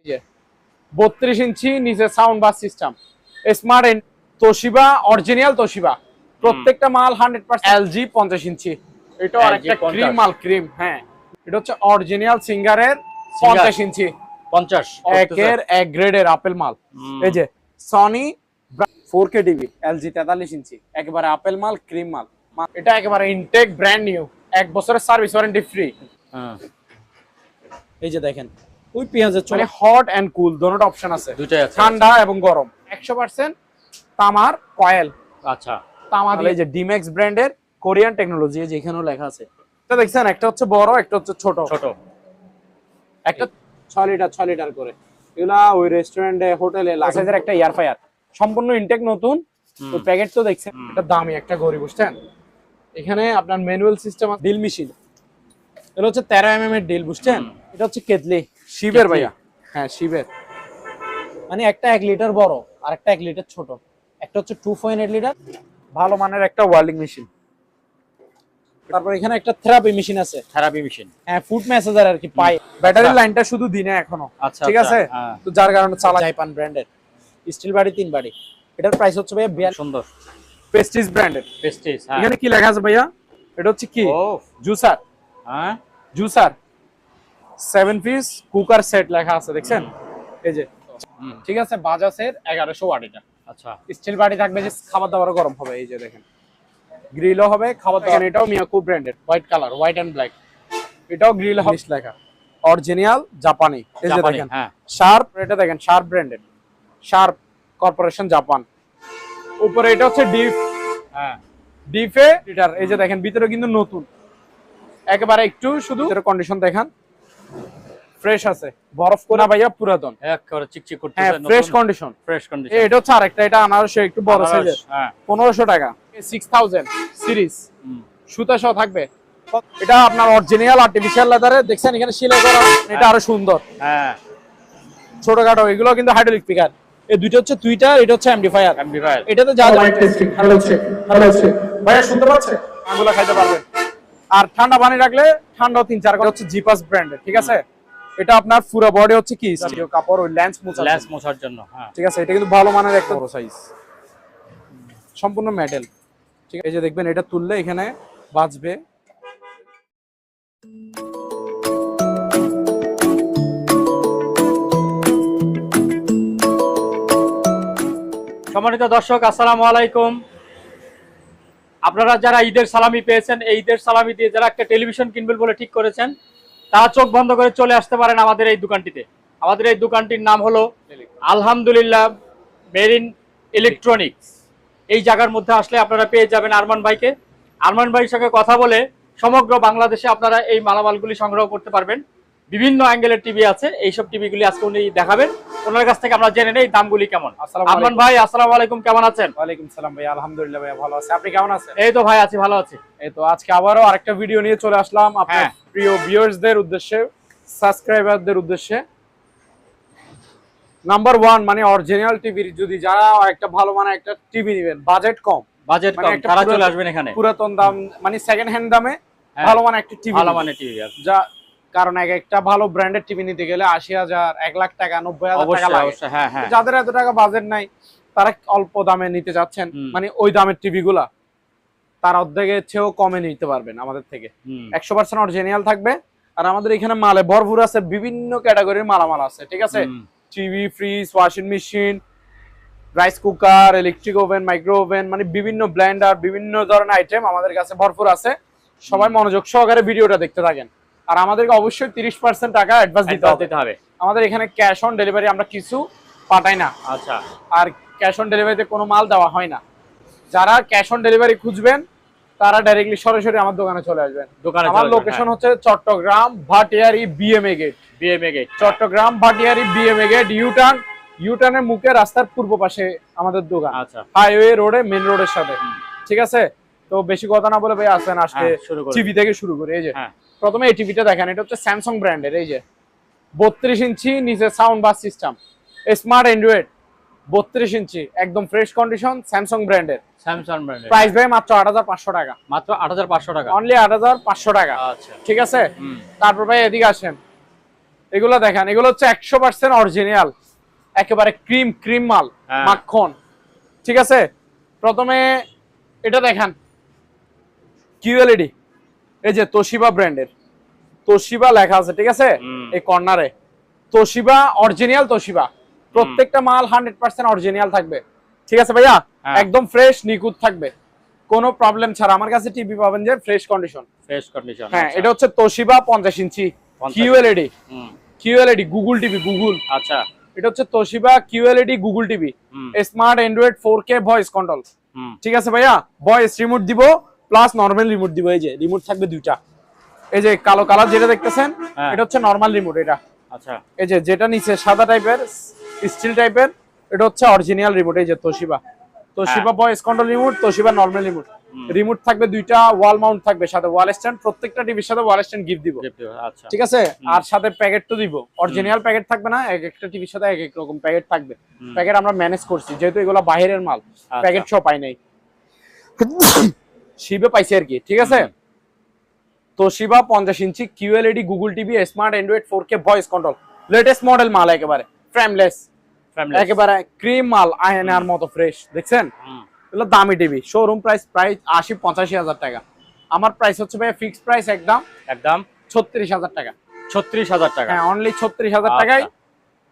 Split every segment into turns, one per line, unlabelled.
যে 32 ইঞ্চি নিচে sound bass system, smart and Toshiba, original Toshiba, প্রত্যেকটা মাল 100% এলজি 50 ইঞ্চি। এটা আরেকটা ক্রিম মাল, ক্রিম। হ্যাঁ, এটা হচ্ছে অরিজিনাল সিঙ্গারের 50 ইঞ্চি,
50
একের এক গ্রেডের আপেল মাল। এই যে সনি 4K টিভি এলজি 43 ইঞ্চি, একেবারে আপেল মাল, ক্রিম মাল। এটা একেবারে ইনটেক ব্র্যান্ড নিউ, 1 বছরের সার্ভিস ওয়ারেন্টি ফ্রি।
হ্যাঁ,
এই যে দেখেন ওই পেঁয়াজের চলে হট এন্ড কুল দুটোটা অপশন আছে,
দুটোই আছে,
ঠান্ডা এবং গরম। 100% তামার কয়েল।
আচ্ছা,
তামা দিয়ে। এই যে ডিম্যাক্স ব্র্যান্ডের কোরিয়ান টেকনোলজি, এই যে এখানেও লেখা আছে। এটা দেখছেন, একটা হচ্ছে বড়, একটা হচ্ছে ছোট।
ছোট
একটা 6 লিটার 6 লিটার করে, এগুলা ওই রেস্টুরেন্টে হোটেলে লাগে। সাইজের একটা এয়ার ফায়ার, সম্পূর্ণ ইনটেক নতুন। ওই প্যাকেট তো দেখছেন, এটা দামি একটা ঘড়ি, বুঝছেন। এখানে আপনার ম্যানুয়াল সিস্টেম, ডিল মেশিন। এটা হচ্ছে 13 এর ডিল, বুঝছেন। এটা হচ্ছে কেতলি শিবের ভাইয়া। হ্যাঁ, শিবের। মানে একটা 1 লিটার বড় আর একটা 1 লিটার ছোট। একটা হচ্ছে 2.8 লিটার, ভালো মানের একটা ওয়েল্ডিং মেশিন। তারপর এখানে একটা থেরাপি মেশিন আছে,
থেরাপি মেশিন।
হ্যাঁ, ফুড ম্যাসাজার আর কি পাই। ব্যাটারির লাইনটা শুধু দিনে এখনো,
আচ্ছা,
ঠিক আছে।
হ্যাঁ।
তো যার কারণে চালা জাপান ব্র্যান্ডের স্টিল বাড়ি 3 বাড়ি। এটার প্রাইস হচ্ছে ভাইয়া
সুন্দর
প্রেস্টিজ ব্র্যান্ডের।
প্রেস্টিজ।
এখানে কি লেখা আছে ভাইয়া? এটা হচ্ছে কি জুসার,
হ্যাঁ,
জুসার 7 পিস কুকার সেট লেখা আছে, দেখছেন। এই যে ঠিক আছে, বাজাজের 1100 ওয়াট। এটা
আচ্ছা,
স্টিল বাড়ি থাকবে, যে খাবার দাবার গরম হবে। এই যে দেখেন, গ্রিলও হবে, খাবার দাবার। এটাও মিয়াকো ব্র্যান্ডের, white colour, white and black. এটাও গ্রিল হবে, লেখা অরিজিনাল জাপানি। এই যে দেখেন,
হ্যাঁ,
শার্প, এটা দেখেন sharp branded, sharp corporation Japan. উপরে এটা হচ্ছে ডিপ,
হ্যাঁ,
ডিপে লিটার। এই যে দেখেন, ভিতরে কিন্তু নতুন একেবারে, একটু শুধু কন্ডিশন দেখান, ফ্রেশ আছে, বরফ কোনা ভাইয়া, পুরাতন,
একেবারে চিকচিক করতেছে।
হ্যাঁ, ফ্রেশ কন্ডিশন,
ফ্রেশ কন্ডিশন।
এটা হচ্ছে আরেকটা, এটা আনারসে একটু বড় সাইজের,
হ্যাঁ,
1500 টাকা, 6000 সিরিজ, সুতা সহ থাকবে। এটা আপনার অরিজিনাল আর্টিফিশিয়াল লেদারে, দেখছেন এখানে সেলাই করা, এটা আরো সুন্দর।
হ্যাঁ,
ছোটখাটো এগুলো কিন্তু হাইড্রোলিক পিকার। এই দুটো হচ্ছে টুইটার, এটা হচ্ছে এমপ্লিফায়ার।
এমপ্লিফায়ার,
এটাতে যা যা ভাইয়া শুনতে পাচ্ছে, আগুলো খাইতে পারবেন। আর ঠান্ডা পানি রাখলে ঠান্ডা 3-4 ঘন্টা। হচ্ছে জিপাস ব্র্যান্ডের, ঠিক আছে। এটা আপনার পুরো বডি হচ্ছে কি স্টিল কাপড়, ওই লেন্স
মোছার জন্য। হ্যাঁ,
ঠিক আছে। এটা কিন্তু ভালো মানের একটা বড় সাইজ, সম্পূর্ণ মেটাল। ঠিক আছে, এই যে দেখবেন, এটা তুললে এখানে বাজবে।
সম্মানিত দর্শক, আসসালামু আলাইকুম। আপনারা যারা ঈদের সালামি পেয়েছেন, এই ঈদের সালামি দিয়ে যারা একটা টেলিভিশন কিনবেন বলে ঠিক করেছেন, তারা চোখ বন্ধ করে চলে আসতে পারেন আমাদের এই দোকানটিতে। আমাদের এই দোকানটির নাম হলো আলহামদুলিল্লাহ মেরিন ইলেকট্রনিক্স। এই জায়গার মধ্যে আসলে আপনারা পেয়ে যাবেন আরমান ভাইকে। আরমান ভাইয়ের সঙ্গে কথা বলে সমগ্র বাংলাদেশে আপনারা এই মালামালগুলি সংগ্রহ করতে পারবেন। বিভিন্ন অ্যাঙ্গেলের টিভি আছে, এইসব টিভিগুলি আজকে উনি দেখাবেন। ওনার কাছ থেকে আমরা জেনে নেই দামগুলি কেমন। আরমান ভাই, আসসালামু আলাইকুম, কেমন আছেন?
ওয়ালাইকুম সালাম ভাই, আলহামদুলিল্লাহ ভাই, ভালো আছি। আপনি কেমন আছেন?
এই তো ভাই আছি, ভালো আছি।
এই তো আজকে আবারও আরেকটা ভিডিও নিয়ে চলে আসলাম আপনার প্রিয় ভিউয়ার্সদের উদ্দেশ্যে, সাবস্ক্রাইবারদের উদ্দেশ্যে। নাম্বার 1 মানে অরিজিনাল টিভি, যদি যারা একটা ভালো মানের একটা টিভি নেবেন, বাজেট কম,
তারা চলে আসবেন এখানে।
পুরাতন দাম মানে সেকেন্ড হ্যান্ড দামে ভালো মানের একটা টিভি,
ভালো মানের টিভি।
যা কারণ একটা ভালো ব্র্যান্ডের টিভি নিতে গেলে 80,000, 1 লাখ টাকা, 90,000 টাকা লাগে।
হ্যাঁ, হ্যাঁ।
যাদের এত টাকা বাজেট নাই, তারা অল্প দামে নিতে যাচ্ছেন, মানে ওই দামের টিভি গুলা তার অর্ধেকের চেয়েও কমে নিতে পারবেন আমাদের থেকে। 100% অরিজিনাল থাকবে। আর আমাদের এখানে মালে ভরপুর আছে, বিভিন্ন ক্যাটাগরির মালামাল আছে, ঠিক আছে। TV, fridge, washing machine, rice cooker, electric oven, micro oven, মানে বিভিন্ন ব্লেন্ডার, বিভিন্ন ধরনের আইটেম আমাদের কাছে ভরপুর আছে। সবাই মনোযোগ সহকারে ভিডিওটা দেখতে থাকেন। আর আমাদেরকে অবশ্যই 30% টাকা অ্যাডভান্স দিতে হবে। আমাদের এখানে ক্যাশ অন ডেলিভারি আমরা কিছু পাঠাই না।
আচ্ছা।
আর ক্যাশ অন ডেলিভারিতে কোনো মাল দেওয়া হয় না। যারা ক্যাশ অন ডেলিভারি খুঁজবেন, তারা ডাইরেক্টলি সরাসরি আমার দোকানে চলে আসবেন। আমার লোকেশন হচ্ছে Chittagong Bhatiari BMA gate. Chittagong Bhatiari BMA gate, ইউটার্নের মুখে রাস্তার পূর্ব পাশে আমাদের দোকান।
আচ্ছা।
হাইওয়ে রোডে, মেন রোডের সাথে, ঠিক আছে। তো বেশি কথা না বলে ভাই আসেন, আজকে টিভি থেকে শুরু করি। এই যে প্রথমে এই টিভিটা দেখেন, এটা হচ্ছে স্যামসাং ব্র্যান্ডের। এই যে 32 ইঞ্চি নিচে sound bass system, smart Android, 32 ইঞ্চি, একদম ফ্রেশ কন্ডিশন, স্যামসাং ব্র্যান্ডের। প্রাইস ভাই মাত্র 8500 টাকা।
মাত্র 8500 টাকা,
অনলি 8500 টাকা।
আচ্ছা,
ঠিক আছে। তারপর ভাই এদিকে আসেন, এগুলো দেখেন, এগুলো হচ্ছে 100% অরিজিনাল, একেবারে ক্রিম মাল, মাখন। ঠিক আছে, প্রথমে এটা দেখেন কিউএলইডি, এই যে তোশিবা ব্র্যান্ডের, তোশিবা লেখা আছে, ঠিক আছে, এই কর্নারে তোশিবা, অরিজিনাল তোশিবা, প্রত্যেকটা মাল 100% অরিজিনাল থাকবে। ঠিক আছে ভাইয়া, একদম ফ্রেশ নিখুঁত থাকবে, কোনো প্রবলেম ছাড়া। আমার কাছে টিভি পাবেন যে ফ্রেশ কন্ডিশন। হ্যাঁ, এটা হচ্ছে Toshiba 50 inch QLED Google TV, Google.
আচ্ছা,
এটা হচ্ছে Toshiba QLED Google TV, smart Android 4K voice control. ঠিক আছে ভাইয়া, ভয়েস রিমোট দিব প্লাস নরমাল রিমোট দিব। এই যে রিমোট থাকবে দুইটা, এই যে কালো কালার যেটা দেখতেছেন এটা হচ্ছে নরমাল রিমোট। এটা
আচ্ছা,
এই যে যেটা নিচে সাদা টাইপের স্টিল টাইপের, এটা হচ্ছে অরিজিনাল রিমোট। এই যে Toshiba voice control remote, Toshiba normal remote. Remote থাকবে দুইটা, ওয়াল মাউন্ট থাকবে, সাথে ওয়াল স্ট্যান্ড, প্রত্যেকটা টিভির সাথে ওয়াল স্ট্যান্ড গিফট দিব।
আচ্ছা,
ঠিক আছে, আর সাথে প্যাকেট তো দিব, অরিজিনাল প্যাকেট থাকবে না, এক একটা টিভির সাথে এক এক রকম প্যাকেট থাকবে। প্যাকেট আমরা ম্যানেজ করছি, যেহেতু এগুলো বাইরের মাল, প্যাকেট সব পাই নাই, শিবে পাইছি আর কি। ঠিক আছে, Toshiba 50 inch QLED Google TV, smart Android 4K voice control, latest model মাল, একেবারে ফ্রেমলেস, একেবারে ক্রিম মাল, আয়নার মতো ফ্রেশ। দেখছেন, এগুলো দামি টিভি, শোরুম প্রাইস প্রায় 80-85 হাজার টাকা। আমার প্রাইস হচ্ছে ভাই ফিক্সড প্রাইস, একদম 36,000 টাকা।
36,000 টাকা,
হ্যাঁ, অনলি 36,000 টাকায়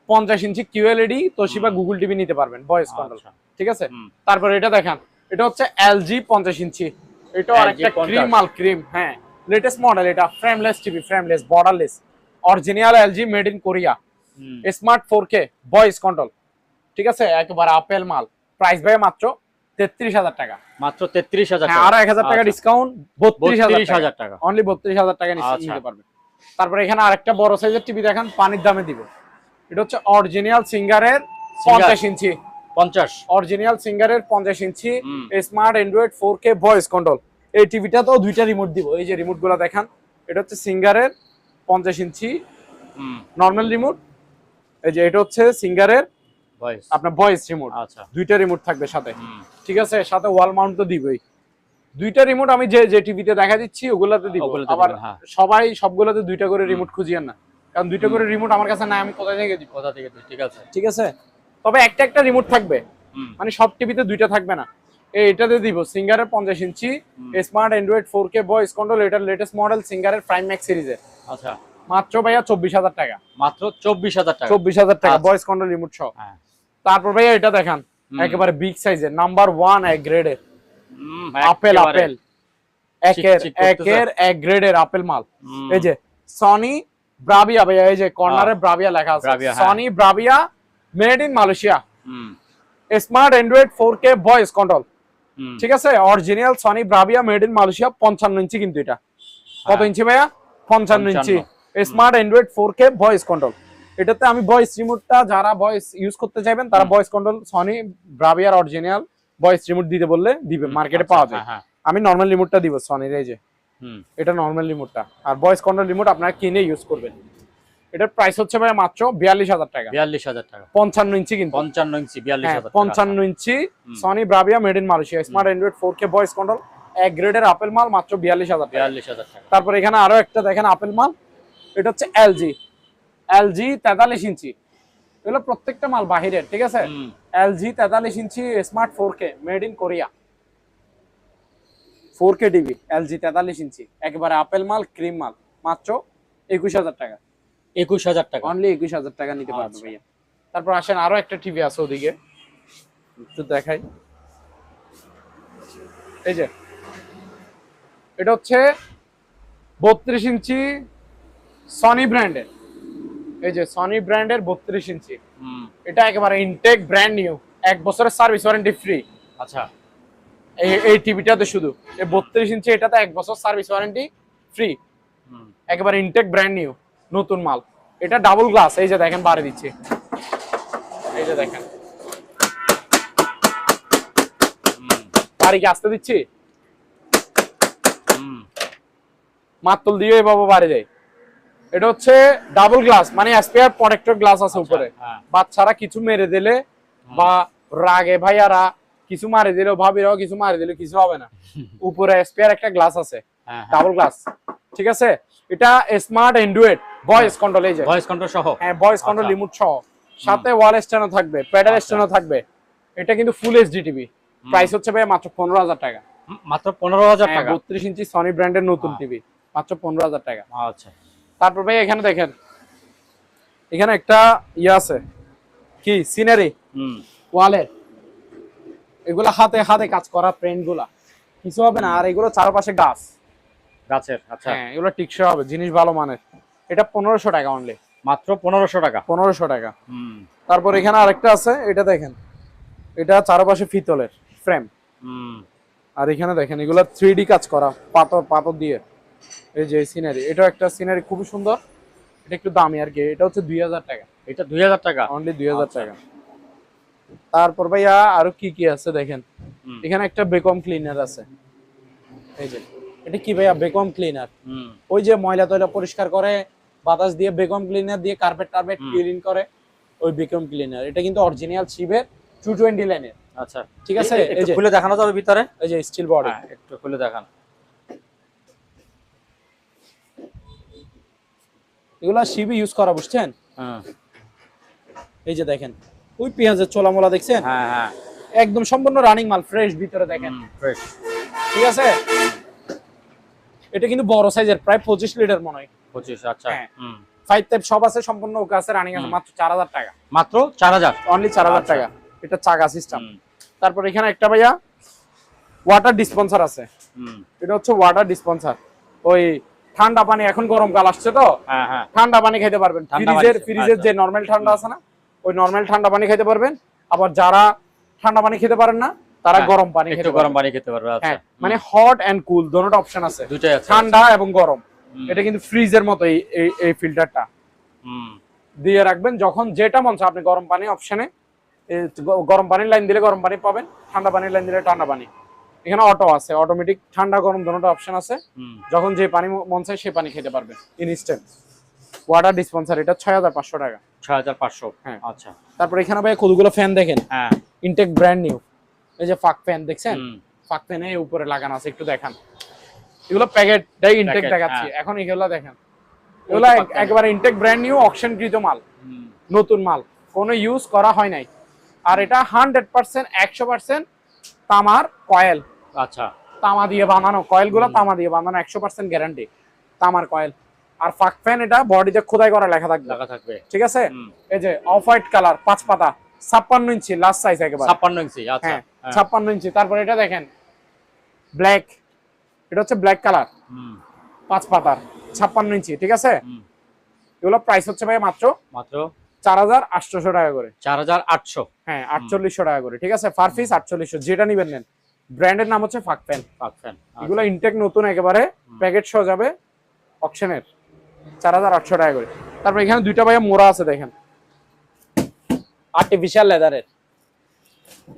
50 inch QLED Toshiba Google TV নিতে পারবেন, ভয়েস কন্ট্রোল। ঠিক আছে, তারপর এটা দেখেন, এটা হচ্ছে এলজি 50 ইঞ্চি, এটাও আরেকটা ক্রিম মাল, ক্রিম। হ্যাঁ, লেটেস্ট মডেল, এটা frameless TV, frameless, borderless, original LG, made in Korea, smart 4K voice control. ঠিক আছে, একেবারে আপেল মাল। প্রাইস ভাই মাত্র 33,000 টাকা,
মাত্র 33,000 টাকা,
আর 1,000 টাকা ডিসকাউন্ট, 32,000
টাকা,
অনলি 32,000 টাকা নিতে পারবেন। তারপরে এখানে আরেকটা বড় সাইজের টিভি দেখেন, পানির দামে দিব। এটা হচ্ছে অরিজিনাল সিঙ্গারের 50 ইঞ্চি,
50
অরিজিনাল সিঙ্গারের 50 inch smart Android 4K voice control. এই টিভিটা তো দুইটা রিমোট দিব, এই যে রিমোট গুলো দেখান, এটা হচ্ছে সিঙ্গারের 50 ইঞ্চি নরমাল রিমোট, এই যে এটা হচ্ছে সিঙ্গারের
ভয়েস,
আপনার ভয়েস রিমোট।
আচ্ছা,
দুইটা রিমোট থাকবে সাথে। ঠিক আছে, সাথে ওয়াল মাউন্ট তো দিবই। দুইটা রিমোট আমি যে টিভিতে দেখা দিচ্ছি ওগুলাতে দিব, আবার সবাই সবগুলোতে দুইটা করে রিমোট খুঁজিয়েন না, কারণ দুইটা করে রিমোট আমার কাছে নাই, আমি কোথা থেকে দিব।
ঠিক আছে,
ঠিক আছে, তবে একটা একটা রিমোট থাকবে, মানে সব টিভিতে দুইটা থাকবে না। এটাতে দিব সিঙ্গারের 50 inch smart Android 4K voice control, এটার লেটেস্ট মডেল সিঙ্গারের প্রাইম ম্যাক্স সিরিজের।
আচ্ছা,
মাত্র ভাইয়া 24,000 টাকা,
মাত্র 24,000 টাকা,
24,000 টাকা ভয়েস কন্ট্রোল রিমোট সহ। তারপর ভাইয়া এটা দেখান, একেবারে বিগ সাইজের, নাম্বার 1 এক গ্রেডের আপেল, আপেল একের এক গ্রেডের আপেল মাল। এই যে সনি ব্রাভিয়া, ভাইয়া এই যে কর্নারে ব্রাভিয়া লেখা আছে, Sony Bravia, made in Malaysia, smart Android 4K voice control. ঠিক আছে, original Sony Bravia, made in Malaysia, 55 inch কিন্তু এটা। কত ইঞ্চি ভাইয়া? 55 inch smart Android 4K voice control. এটাতে আমি ভয়েস রিমোটটা, যারা ভয়েস ইউজ করতে চাইবেন তারা ভয়েস কন্ট্রোল সনি ব্রাভিয়ার অরিজিনাল ভয়েস রিমোট দিতে বললে দিবে, মার্কেটে পাওয়া যায়। আমি নরমাল রিমোটটা দিব সনির, এই যে এটা নরমাল রিমোটটা, আর ভয়েস কন্ট্রোল রিমোট আপনারা কিনে ইউজ করবেন। এটার প্রাইস হচ্ছে ভাই মাত্র 42,000 টাকা,
42,000 টাকা,
55 ইঞ্চি কিন্তু,
55 ইঞ্চি 42,000 টাকা,
55 inch Sony Bravia, made in Malaysia, smart Android 4K voice control, এক গ্রেডের আপেল মাল, মাত্র 42,000 টাকা।
42,000 টাকা।
তারপর এখানে আরো একটা দেখেন আপেল মাল, এটা হচ্ছে এলজি 43 ইঞ্চি, এগুলো প্রত্যেকটা মাল বাহিরের। ঠিক আছে, LG 43 inch smart 4K made in Korea 4K TV, LG 43 ইঞ্চি, একেবারে আপেল মাল, ক্রিম মাল, মাত্র 21,000 টাকা,
21,000 টাকা,
অনলি 21,000 টাকা নিতে পারবে ভাইয়া। তারপর আসেন আরো একটা টিভি আছে ওদিকে, একটু দেখাই। এই যে এটা হচ্ছে 32 ইঞ্চি সনি ব্র্যান্ডের, এই যে সনি ব্র্যান্ডের 32 ইঞ্চি, এটা একেবারে ইনটেক ব্র্যান্ড নিউ, 1 বছরের সার্ভিস ওয়ারেন্টি ফ্রি।
আচ্ছা,
এই টিভিটাতে শুধু এই 32 ইঞ্চি, এটাতে 1 বছর সার্ভিস ওয়ারেন্টি ফ্রি, একেবারে ইনটেক ব্র্যান্ড নিউ, নতুন মাল। এটা ডাবল গ্লাস, এই যে দেখেন বারে দিচ্ছি, এই যে দেখেন বাড়ি আসতে দিচ্ছি, মাত্তল দিয়ে বাবা বাড়ি যায়। এটা হচ্ছে ডাবল গ্লাস, মানে এসপিআর প্রোটেক্টর গ্লাস আছে উপরে, বাচ্চারা কিছু মেরে দিলে বা রাগে ভাইয়ারা কিছু মারি দিলেও, ভাবিরাও কিছু মারি দিলে কিছু হবে না, উপরে এসপিআর একটা গ্লাস আছে, ডাবল গ্লাস। ঠিক আছে, এটা স্মার্ট অ্যান্ড্রয়েড ভয়েস কন্ট্রোল, এই যে
ভয়েস কন্ট্রোল সহ।
হ্যাঁ ভয়েস কন্ট্রোল
আচ্ছা।
রিমোট সহ, সাথে ওয়াল স্ট্যান্ডও থাকবে, প্যাডেল
আচ্ছা।
স্ট্যান্ডও থাকবে। এটা কিন্তু ফুল এইচডি টিভি, প্রাইস হচ্ছে ভাই মাত্র 15,000 টাকা।
মাত্র 15,000
হ্যাঁ,
টাকা।
32 ইঞ্চি সনি ব্র্যান্ডের নতুন টিভি, মাত্র 15,000 টাকা।
আচ্ছা।
তারপর ভাই এখানে দেখেন, এখানে একটা ইয়ে আছে, কি সিনারি ওয়ালের, এগুলা হাতে হাতে কাজ করা প্রিন্ট গুলা, কিছু হবে না। আর এগুলো চারপাশে গাছ
গাছের। আচ্ছা।
হ্যাঁ, এগুলো টিকসই হবে, জিনিস ভালো মানের। এটা 1500 টাকা অনলি,
মাত্র 1500 টাকা।
1500 টাকা। তারপর এখানে আরেকটা আছে, এটা দেখেন, এটা চারপাশে পিতলের ফ্রেম। আর এখানে দেখেন এগুলো 3D কাজ করা, পাথর পাথর দিয়ে। এই যে সিনারি, এটা একটা সিনারি খুবই সুন্দর, এটা একটু দামি আর কি, এটা হচ্ছে 2000 টাকা।
এটা 2000 টাকা
অনলি 2000 টাকা। তারপর ভাইয়া আরো কি কি আছে দেখেন, এখানে একটা বেকম ক্লিনার আছে, এই যে এটা কি ভাইয়া, বেকম ক্লিনার। ওই যে ময়লা টয়লা পরিষ্কার করে বাতাস দিয়ে, বেকম ক্লিনার দিয়ে কার্পেট টার্পেট ক্লিন করে, ওই বেকম ক্লিনার। এটা কিন্তু অরিজিনাল শিবের 220 লাইনের।
আচ্ছা,
ঠিক আছে, এই যে
খুলে দেখানো যাবে ভিতরে,
এই যে স্টিল বডি,
একটু খুলে দেখান।
এগুলা শিবই ইউজ করা, বুঝছেন? এই যে দেখেন, ওই পেঁয়াজের চোলা মোলা দেখছেন?
হ্যাঁ হ্যাঁ,
একদম সম্পূর্ণ রানিং মাল, ফ্রেশ ভিতরে দেখেন,
ফ্রেশ।
ঠিক আছে। এটা কিন্তু বড় সাইজের, প্রায় 25 লিটার মনে হয়।
25। আচ্ছা।
5 টাইপ সব আছে, সম্পূর্ণ ওকে আছে, রানিং আছে, মাত্র 4000 টাকা।
মাত্র 4000,
অনলি 4000 টাকা। এটা চাকা সিস্টেম। তারপর এখানে একটা ভাইয়া ওয়াটার ডিসপেন্সার আছে, এটা হচ্ছে ওয়াটার ডিসপেন্সার। ওই ঠান্ডা পানি, এখন গরমকাল আসছে তো, ঠান্ডা পানি খাইতে পারবেন, ফ্রিজের যে নরমাল ঠান্ডা আছে না, ওই নরমাল ঠান্ডা পানি খাইতে পারবেন। আবার যারা ঠান্ডা পানি খেতে পারেন না, তারা গরম পানি খেতে
পারবে। আচ্ছা,
মানে হট এন্ড কুল দুটোটা অপশন আছে,
দুটোই আছে,
ঠান্ডা এবং গরম। এটা কিন্তু ফ্রিজের মতো এই ফিল্টারটা দিয়ে রাখবেন, যখন যেটা মন চায় আপনি গরম পানি অপশনে, গরম পানির লাইন দিলে গরম পানি পাবেন, ঠান্ডা পানির লাইন দিলে ঠান্ডা পানি। এখানে অটো আছে, অটোমেটিক ঠান্ডা গরম দুটোটা অপশন আছে, যখন যে পানি মন চায় সেই পানি খেতে পারবেন ইনস্ট্যান্ট। ওয়াটার ডিসপেন্সার, এটা 6500 টাকা।
6500।
হ্যাঁ।
আচ্ছা।
তারপর এখানে ভাই কতগুলো ফ্যান দেখেন,
হ্যাঁ,
ইনটেক ব্র্যান্ড নিউ। এই যে ফাক ফ্যান দেখছেন, ফাক ফ্যান এই উপরে লাগানো আছে, একটু দেখান। এগুলো প্যাকেটটাই ইনটেক দেখাচ্ছি এখন, এগুলো দেখেন, এগুলো একবারে ইনটেক ব্র্যান্ড নিউ, অকশন কৃত মাল, নতুন মাল, কোনো ইউজ করা হয় নাই। আর এটা 100% 100% তামার কয়েল।
আচ্ছা,
তামা দিয়ে বানানো কয়েলগুলো, তামা দিয়ে বানানো, 100% গ্যারান্টি তামার কয়েল। আর ফাক ফ্যান এটা বডিতে খোদাই করা লেখা থাকবে, ঠিক আছে। এই যে অফ হোয়াইট কালার, 5 পাতা, 56 ইঞ্চি লাস্ট সাইজ একেবারে,
56 ইঞ্চি। আচ্ছা,
হ্যাঁ 56 ইঞ্চি। তারপর এটা দেখেন ব্ল্যাক, এটা হচ্ছে ব্ল্যাক কালার, 5 পাতার, 56 ইঞ্চি, ঠিক আছে। এগুলো প্রাইস হচ্ছে ভাই মাত্র 4800 টাকা করে।
4800,
হ্যাঁ 4800 টাকা করে, ঠিক আছে। পার পিস 4800, যেটা নিবেন নেন। ব্র্যান্ডের নাম হচ্ছে ফাক ফ্যান। এগুলো ইনটেক নতুন একেবারে, প্যাকেট সহ যাবে অকশনের, 4800 টাকা করে। তারপর এখানে দুইটা ভাইয়া মোড়া আছে দেখেন, আর্টিফিশিয়াল লেদারের,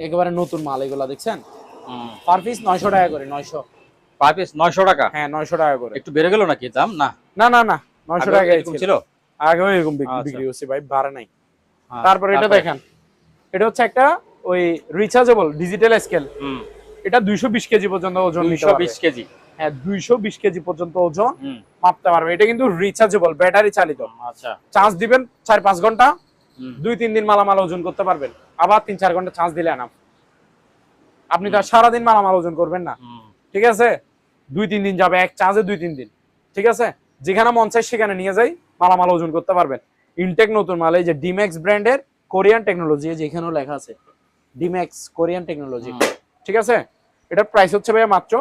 একেবারে নতুন মাল এগুলা দেখছেন। পার পিস 900 টাকা করে, 900।
পার পিস 900 টাকা?
হ্যাঁ 900 টাকা করে।
একটু বেড়ে গেল নাকি দাম? না
না না না, 900 টাকা
ছিল
আগেও, এরকম বিক্রি হচ্ছে ভাই, বাড়ে নাই। তারপর এটা দেখেন, এটা হচ্ছে একটা ওই রিচার্জেবল ডিজিটাল স্কেল। এটা 220 কেজি পর্যন্ত ওজন নিতে পারবে।
220 কেজি?
হ্যাঁ 220 কেজি পর্যন্ত ওজন মাপতে পারবে। এটা কিন্তু রিচার্জেবল, ব্যাটারি চালিত।
আচ্ছা,
চার্জ দিবেন 4-5 ঘন্টা, 2-3 দিন মালামাল ওজন করতে পারবেন। আবার 3-4 ঘন্টা চার্জ দিলে না, আপনি তো সারাদিন মালামাল ওজন করবেন না, ঠিক আছে। 2-3 দিন যাবে এক চার্জে, 2-3 দিন, ঠিক আছে। যেখানে মন চায় সেখানে নিয়ে যাই, মালামাল ওজন করতে পারবেন। ইনটেক নতুন মাল, এই যে ডিম্যাক্স ব্র্যান্ডের কোরিয়ান টেকনোলজি, এই যে এখানেও লেখা আছে ডিম্যাক্স কোরিয়ান টেকনোলজি, ঠিক আছে। এটার প্রাইস হচ্ছে ভাই মাত্র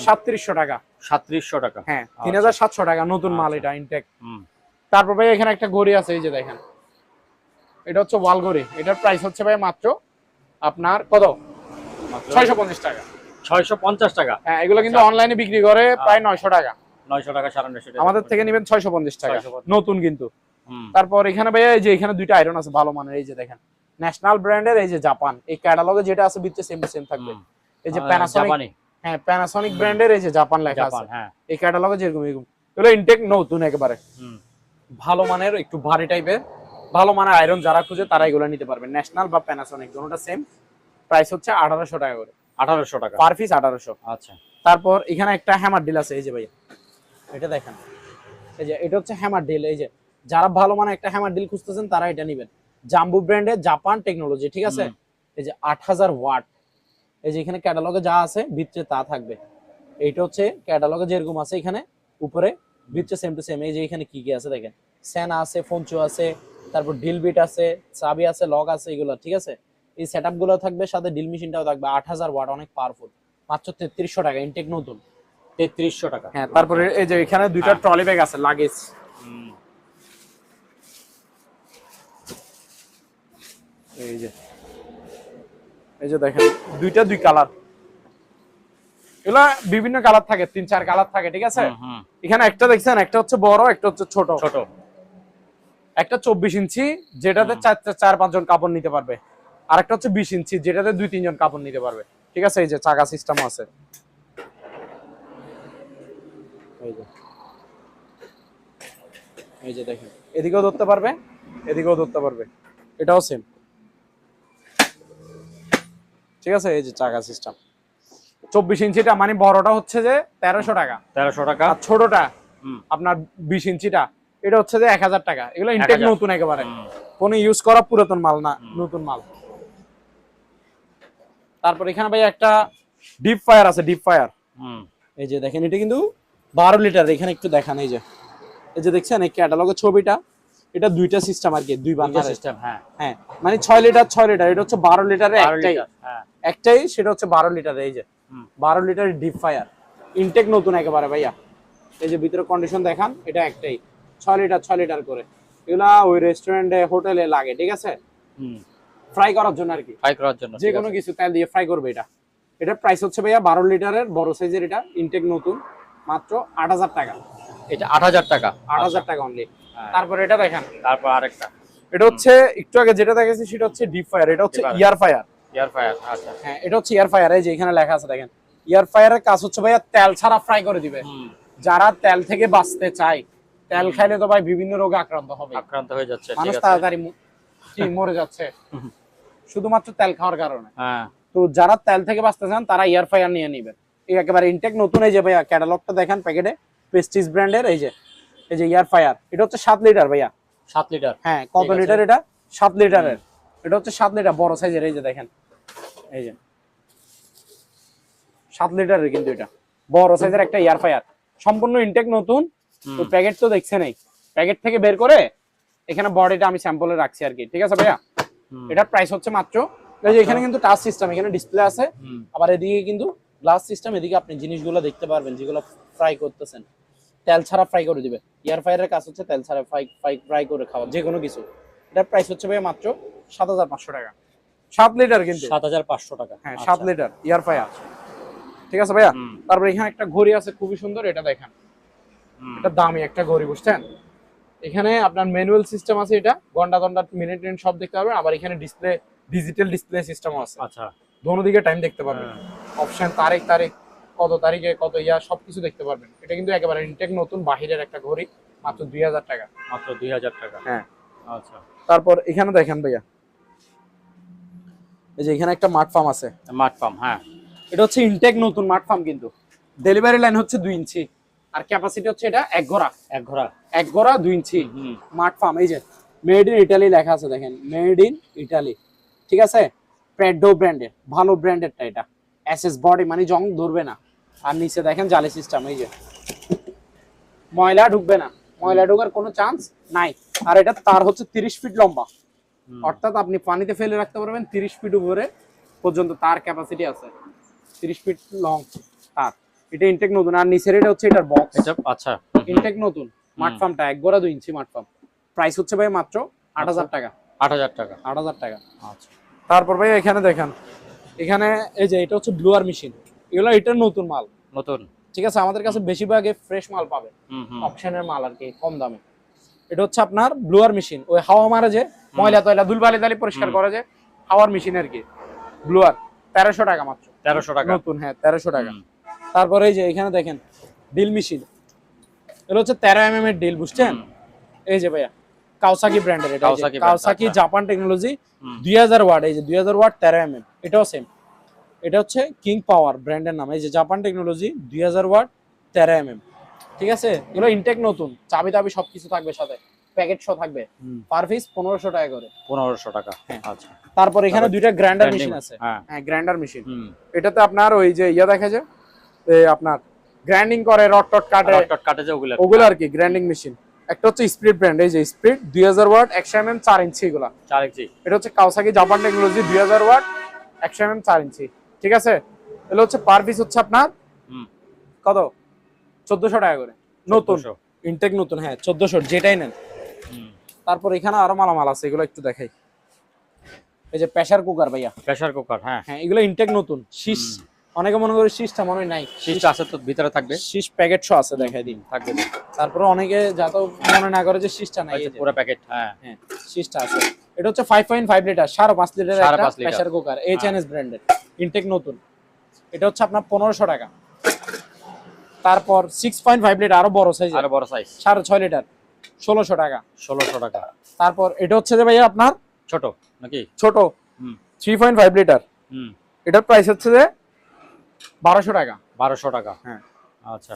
3700 টাকা।
3700 টাকা?
হ্যাঁ 3700 টাকা, নতুন মাল, এটা ইনটেক। তারপর ভাই এখানে একটা ঘড়ি আছে, এই যে দেখেন, এটা হচ্ছে ওয়াল ঘড়ি। এটার প্রাইস হচ্ছে ভাই মাত্র আপনার কত, 650 টাকা।
650 টাকা?
হ্যাঁ, এগুলো কিন্তু অনলাইনে বিক্রি করে প্রায় 900 টাকা।
900 টাকা, 950 টাকা।
আমাদের থেকে নেবেন 650 টাকা, নতুন কিন্তু। তারপর এখানে ভাই এই যে এখানে দুইটা আয়রন আছে ভালো মানের, এই যে দেখেন ন্যাশনাল ব্র্যান্ডের, এই যে জাপান, এই ক্যাটালগে যেটা আছে ভিতরে সেম থাকবে। এই যে প্যানাসোনিক, হ্যাঁ প্যানাসোনিক ব্র্যান্ডের, এই যে জাপান লেখা আছে, এই ক্যাটালগে যেরকম এরকম। এগুলো ইনটেক নতুন একেবারে, ভালো মানের, একটু ভারী টাইপের, ভালো মানের আয়রন যারা খুঁজে তারা এগুলো নিতে পারবেন। ন্যাশনাল বা প্যানাসোনিক দুটোটা সেম, প্রাইস হচ্ছে 1800 টাকা করে।
1800 টাকা
পার পিস, 1800।
আচ্ছা।
তারপর এখানে একটা হ্যামার ডিল আছে, এই যে ভাই এটা দেখেন, এই যে এটা হচ্ছে হ্যামার ড্রিল। এই যে যারা ভালো মানে একটা হ্যামার ড্রিল খুঁজতেছেন তারা এটা নেবেন, জাম্বু ব্র্যান্ডের, জাপান টেকনোলজি, ঠিক আছে। এই যে 8000 ওয়াট, এই যে এখানে ক্যাটালগে যা আছে ভিতরে তা থাকবে। এইটা হচ্ছে ক্যাটালগে যেরকম আছে এখানে উপরে, ভিতরে সেম টু সেম। এই যে এখানে কি কি আছে দেখেন, সেনা আছে, ফোনচো আছে, তারপর ড্রিল বিট আছে, চাবি আছে, লক আছে, এগুলো ঠিক আছে। এই সেটআপ গুলো থাকবে, সাথে ড্রিল মেশিনটাও থাকবে। 8000 ওয়াট, অনেক পাওয়ারফুল, মাত্র 3300 টাকা, ইনটেক নতুন।
3300 টাকা।
হ্যাঁ, তারপরে এই যে এখানে দুইটা ট্রলি ব্যাগ আছে, লাগেজ। এই যে এই যে দেখেন দুইটা দুই কালার, এগুলা বিভিন্ন কালার থাকে, 3-4 কালার থাকে, ঠিক আছে। এখানে একটা দেখছেন, একটা হচ্ছে বড়, একটা হচ্ছে ছোট।
ছোট
একটা 24 ইঞ্চি যেটাতে 4-5 জন কাপড় নিতে পারবে, আর একটা হচ্ছে 20 ইঞ্চি যেটাতে 2-3 জন কাপড় নিতে পারবে, ঠিক আছে। এই যে চাকা সিস্টেম আছে, এই যে দেখেন, এদিকেও ধরতে পারবে, এদিকেও ধরতে পারবে, এটাও সেম, ঠিক আছে। এই যে চাকা সিস্টেম। 24 ইঞ্চিটা মানে বড়টা হচ্ছে যে 1300 টাকা,
1300 টাকা।
আর ছোটটা আপনার 20 ইঞ্চিটা এটা হচ্ছে যে 1000 টাকা। এগুলো ইনটেক নতুন, একেবারে কোনো ইউজ করা পুরাতন মাল না, নতুন মাল। তারপর এখানে ভাই একটা ডিপ ফায়ার আছে, ডিপ ফায়ার। এই যে দেখেন, এটা কিন্তু 12 লিটার। এখানে একটু দেখান, এই যে দেখছেন এই ক্যাটালগের ছবিটা, এটা দুইটা সিস্টেম আর কি, দুই বার্নার
সিস্টেম। হ্যাঁ
হ্যাঁ, মানে 6 লিটার 6 লিটার। এটা হচ্ছে 12 লিটারের একটাই, একটাই, সেটা হচ্ছে 12 লিটার। এই যে 12 লিটারের ডিপ ফায়ার, ইনটেক নতুন একেবারে ভাইয়া। এই যে ভিতরে কন্ডিশন দেখান, এটা একটাই 6 লিটার 6 লিটার করে। এগুলা ওই রেস্টুরেন্টে, হোটেলে লাগে, ঠিক আছে, ফ্রাই করার জন্য আর কি,
ফ্রাই করার জন্য
যে কোনো কিছু তেল দিয়ে ফ্রাই করবে। এটা এটার প্রাইস হচ্ছে ভাইয়া 12 লিটারের বড় সাইজের, এটা ইনটেক নতুন, মাত্র 8000 টাকা।
এটা 8000 টাকা,
8000 টাকা অনলি। তারপর এটা দেখেন,
তারপর আরেকটা,
এটা হচ্ছে একটু আগে যেটা দেখেছি সেটা হচ্ছে ডিপ ফায়ার, এটা হচ্ছে ইয়ার ফায়ার।
ইয়ার ফায়ার, আচ্ছা
হ্যাঁ, এটা হচ্ছে ইয়ার ফায়ার। এই যে এখানে লেখা আছে দেখেন, ইয়ার ফায়ারের কাজ হচ্ছে ভাইয়া তেল ছাড়া ফ্রাই করে দিবে। যারা তেল থেকে বাঁচতে চায়, তেল খাইলে তো ভাই বিভিন্ন রোগে আক্রান্ত হবে,
আক্রান্ত হয়ে যাচ্ছে,
মানুষ তাড়াতাড়ি মরে যাচ্ছে শুধুমাত্র তেল খাওয়ার কারণে। তো যারা তেল থেকে বাঁচতে চান তারা ইয়ার ফায়ার নিয়ে নেবেন, এই একেবারে ইনটেক নতুন। এই যে ভাইয়া ক্যাটালগটা দেখেন প্যাকেটে, প্রেস্টিজ ব্র্যান্ডের। এই যে ইয়ার ফায়ার, এটা হচ্ছে 7 লিটার ভাইয়া।
7 লিটার,
হ্যাঁ, কত লিটার এটা? 7 লিটারের। এটা হচ্ছে 7 লিটার বড় সাইজের। এই যে দেখেন, এই যে 7 লিটারের, কিন্তু এটা বড় সাইজের একটা ইয়ার ফায়ার, সম্পূর্ণ ইনটেক নতুন। তো প্যাকেট তো দেখছেন, এই প্যাকেট থেকে বের করে এখানে বডিটা আমি স্যাম্পলে রাখছি আর কি, ঠিক আছে ভাইয়া। এটার প্রাইস হচ্ছে মাত্র, এই যে এখানে কিন্তু টাচ সিস্টেম, এখানে ডিসপ্লে আছে, আবার এদিকে কিন্তু গ্লাস সিস্টেম। এদিকে আপনি জিনিসগুলো দেখতে পারবেন যেগুলো ফ্রাই করতেছেন, তেল ছাড়া ফ্রাই করে দিবে। ইয়ার ফায়ারের কাজ হচ্ছে তেল ছাড়া ফ্রাই করে খাওয়া যে কোনো কিছু। এটার প্রাইস হচ্ছে ভাইয়া মাত্র 7500 টাকা। 7 লিটার কিন্তু,
7500 টাকা।
হ্যাঁ, 7 লিটার ইয়ার ফায়ার, ঠিক আছে ভাইয়া। তারপর এখানে একটা ঘড়ি আছে খুবই সুন্দর, এটা দেখেন, এটা দামি একটা ঘড়ি, বুঝছেন। এখানে আপনার ম্যানুয়াল সিস্টেম আছে, এটা ঘন্টা ঘন্টা মিনিট মিনিট সব দেখতে পারবেন। আবার এখানে ডিসপ্লে, ডিজিটাল ডিসপ্লে সিস্টেমও আছে।
আচ্ছা,
দোনো দিকে টাইম দেখতে পারবেন, অপশন, তারিখ কত তারিখে কত সবকিছু দেখতে পারবেন। এটা কিন্তু একেবারে ইনটেক নতুন, বাহিরের একটা ঘড়ি, মাত্র 2000 টাকা।
মাত্র 2000 টাকা।
হ্যাঁ,
আচ্ছা।
তারপর এখানে দেখেন ভাইয়া, এই যে এখানে একটা মাঠ ফার্ম আছে।
মাঠ ফার্ম, হ্যাঁ,
এটা হচ্ছে ইনটেক নতুন মাঠ ফার্ম, কিন্তু ডেলিভারি লাইন হচ্ছে 2 ইঞ্চি, আর ক্যাপাসিটি হচ্ছে এটা এক ঘোড়া 2 ইঞ্চি মাঠ ফার্ম। এই যে মেড ইন ইটালি লেখা আছে দেখেন, মেড ইন ইটালি, ঠিক আছে। প্রেডো ব্র্যান্ডের, ভালো ব্র্যান্ডেরটা এটা। এসএস বডি, মানে জং ধরবে না। আর নিচে দেখেন জালি সিস্টেম, এই যে ময়লা ঢুকবে না, ময়লা ঢোকার কোনো চান্স নাই। আর এটা তার হচ্ছে 30 ফিট লম্বা, অর্থাৎ আপনি পানিতে ফেলে রাখতে পারবেন 30 ফিট উপরে পর্যন্ত তার ক্যাপাসিটি আছে, 30 ফিট লং তার। এটা ইনটেক নতুন। আর নিচের এটা হচ্ছে এটার বক্স,
এটা আচ্ছা,
ইনটেক নতুন মাঠ ফার্মটা, এক ঘোড়া 2 ইঞ্চি মাঠ ফার্ম। প্রাইস হচ্ছে ভাই মাত্র 8000 টাকা।
8000 টাকা,
8000 টাকা।
আচ্ছা।
তারপর ভাই এখানে দেখেন, এখানে এই যে এটা হচ্ছে ব্লুয়ার মেশিন, এগুলো এটা নতুন মাল,
নতুন,
ঠিক আছে। আমাদের কাছে বেশিরভাগ ফ্রেশ মাল পাবে, অপশনের মাল আর কি, কম দামে। এটা হচ্ছে আপনার ব্লুয়ার মেশিন, ওই হাওয়া মারে যে ময়লা তয়লা ধুলবালি দালি পরিষ্কার করে যে হাওয়ার মেশিন আর কি, ব্লুয়ার। 1300 টাকা মাত্র,
1300 টাকা
নতুন, হ্যাঁ 1300 টাকা। তারপরে এই যে এখানে দেখেন ডিল মেশিন, এটা হচ্ছে 13 এর ডিল, বুঝছেন। এই যে ভাইয়া কাওসাকি ব্র্যান্ডের, এটা কাওসাকি জাপান টেকনোলজি, 2000 ওয়াট। এই যে 2000 ওয়াট 13 এটাও সেম। এটা হচ্ছে কিং পাওয়ার ব্র্যান্ডের নাম, এই যে জাপান টেকনোলজি 2000 ওয়াট 13 ঠিক ঠিক আছে, এগুলো ইনটেক নতুন, চাবি টাবি সবকিছু থাকবে সাথে, প্যাকেট সহ থাকবে। পার পিস 1500 টাকা করে।
1500 টাকা।
হ্যাঁ।
আচ্ছা।
তারপর এখানে দুইটা গ্রাইন্ডার
Grinding,
মেশিন আছে।
হ্যাঁ।
হ্যাঁ, গ্রাইন্ডার মেশিন। এটাতে আপনার ওই যে দেখা যায় আপনার গ্রাইন্ডিং করে, রড টট কাটে,
কাটে যে
ওগুলো আর কি গ্রাইন্ডিং মেশিন। একটা হচ্ছে স্পিড ব্র্যান্ড, এই যে স্পিড 2000 ওয়াট 100 mm 4 ইঞ্চি এগুলা।
4 ইঞ্চি।
এটা হচ্ছে Kawasaki Japan technology 2000 watt 100 mm 4 ইঞ্চি। ঠিক আছে, এগুলো হচ্ছে পার পিস হচ্ছে আপনার কত 1400 টাকা করে। নতুন ইনটেক নতুন, হ্যাঁ 1400 যেটাই নেন। তারপর এখানে আরো মালামাল আছে, এগুলো একটু দেখাই। এই যে প্রেসার কুকার ভাইয়া,
প্রেসার কুকার। হ্যাঁ
হ্যাঁ, এগুলো ইনটেক নতুন। শীষ অনেকে মনে করে শীষটা মনে হয় নাই,
শীষটা আছে তো ভিতরে থাকবে,
শীষ প্যাকেট সহ আছে, দেখাই দিন
থাকবে।
তারপরে অনেকে যাতে মনে না করে যে শীষটা নাই, এই যে
পুরো প্যাকেট। হ্যাঁ
হ্যাঁ, শীষটা আছে। এটা হচ্ছে 5.5 লিটার 5.5 লিটার একটা
5.5 লিটার
প্রেসার কুকার, এইচএনএস ব্র্যান্ডের, ইনটেক নতুন। এটা হচ্ছে আপনার 1500 টাকা। তারপর 6.5 লিটার আরো বড় সাইজ,
আরো বড় সাইজ
6.5 লিটার 1600 টাকা।
1600 টাকা।
তারপর এটা হচ্ছে যে ভাইয়া আপনার
ছোট নাকি?
ছোট 3.5 লিটার, এটার প্রাইস হচ্ছে যে 1200 টাকা।
1200 টাকা।
হ্যাঁ
আচ্ছা।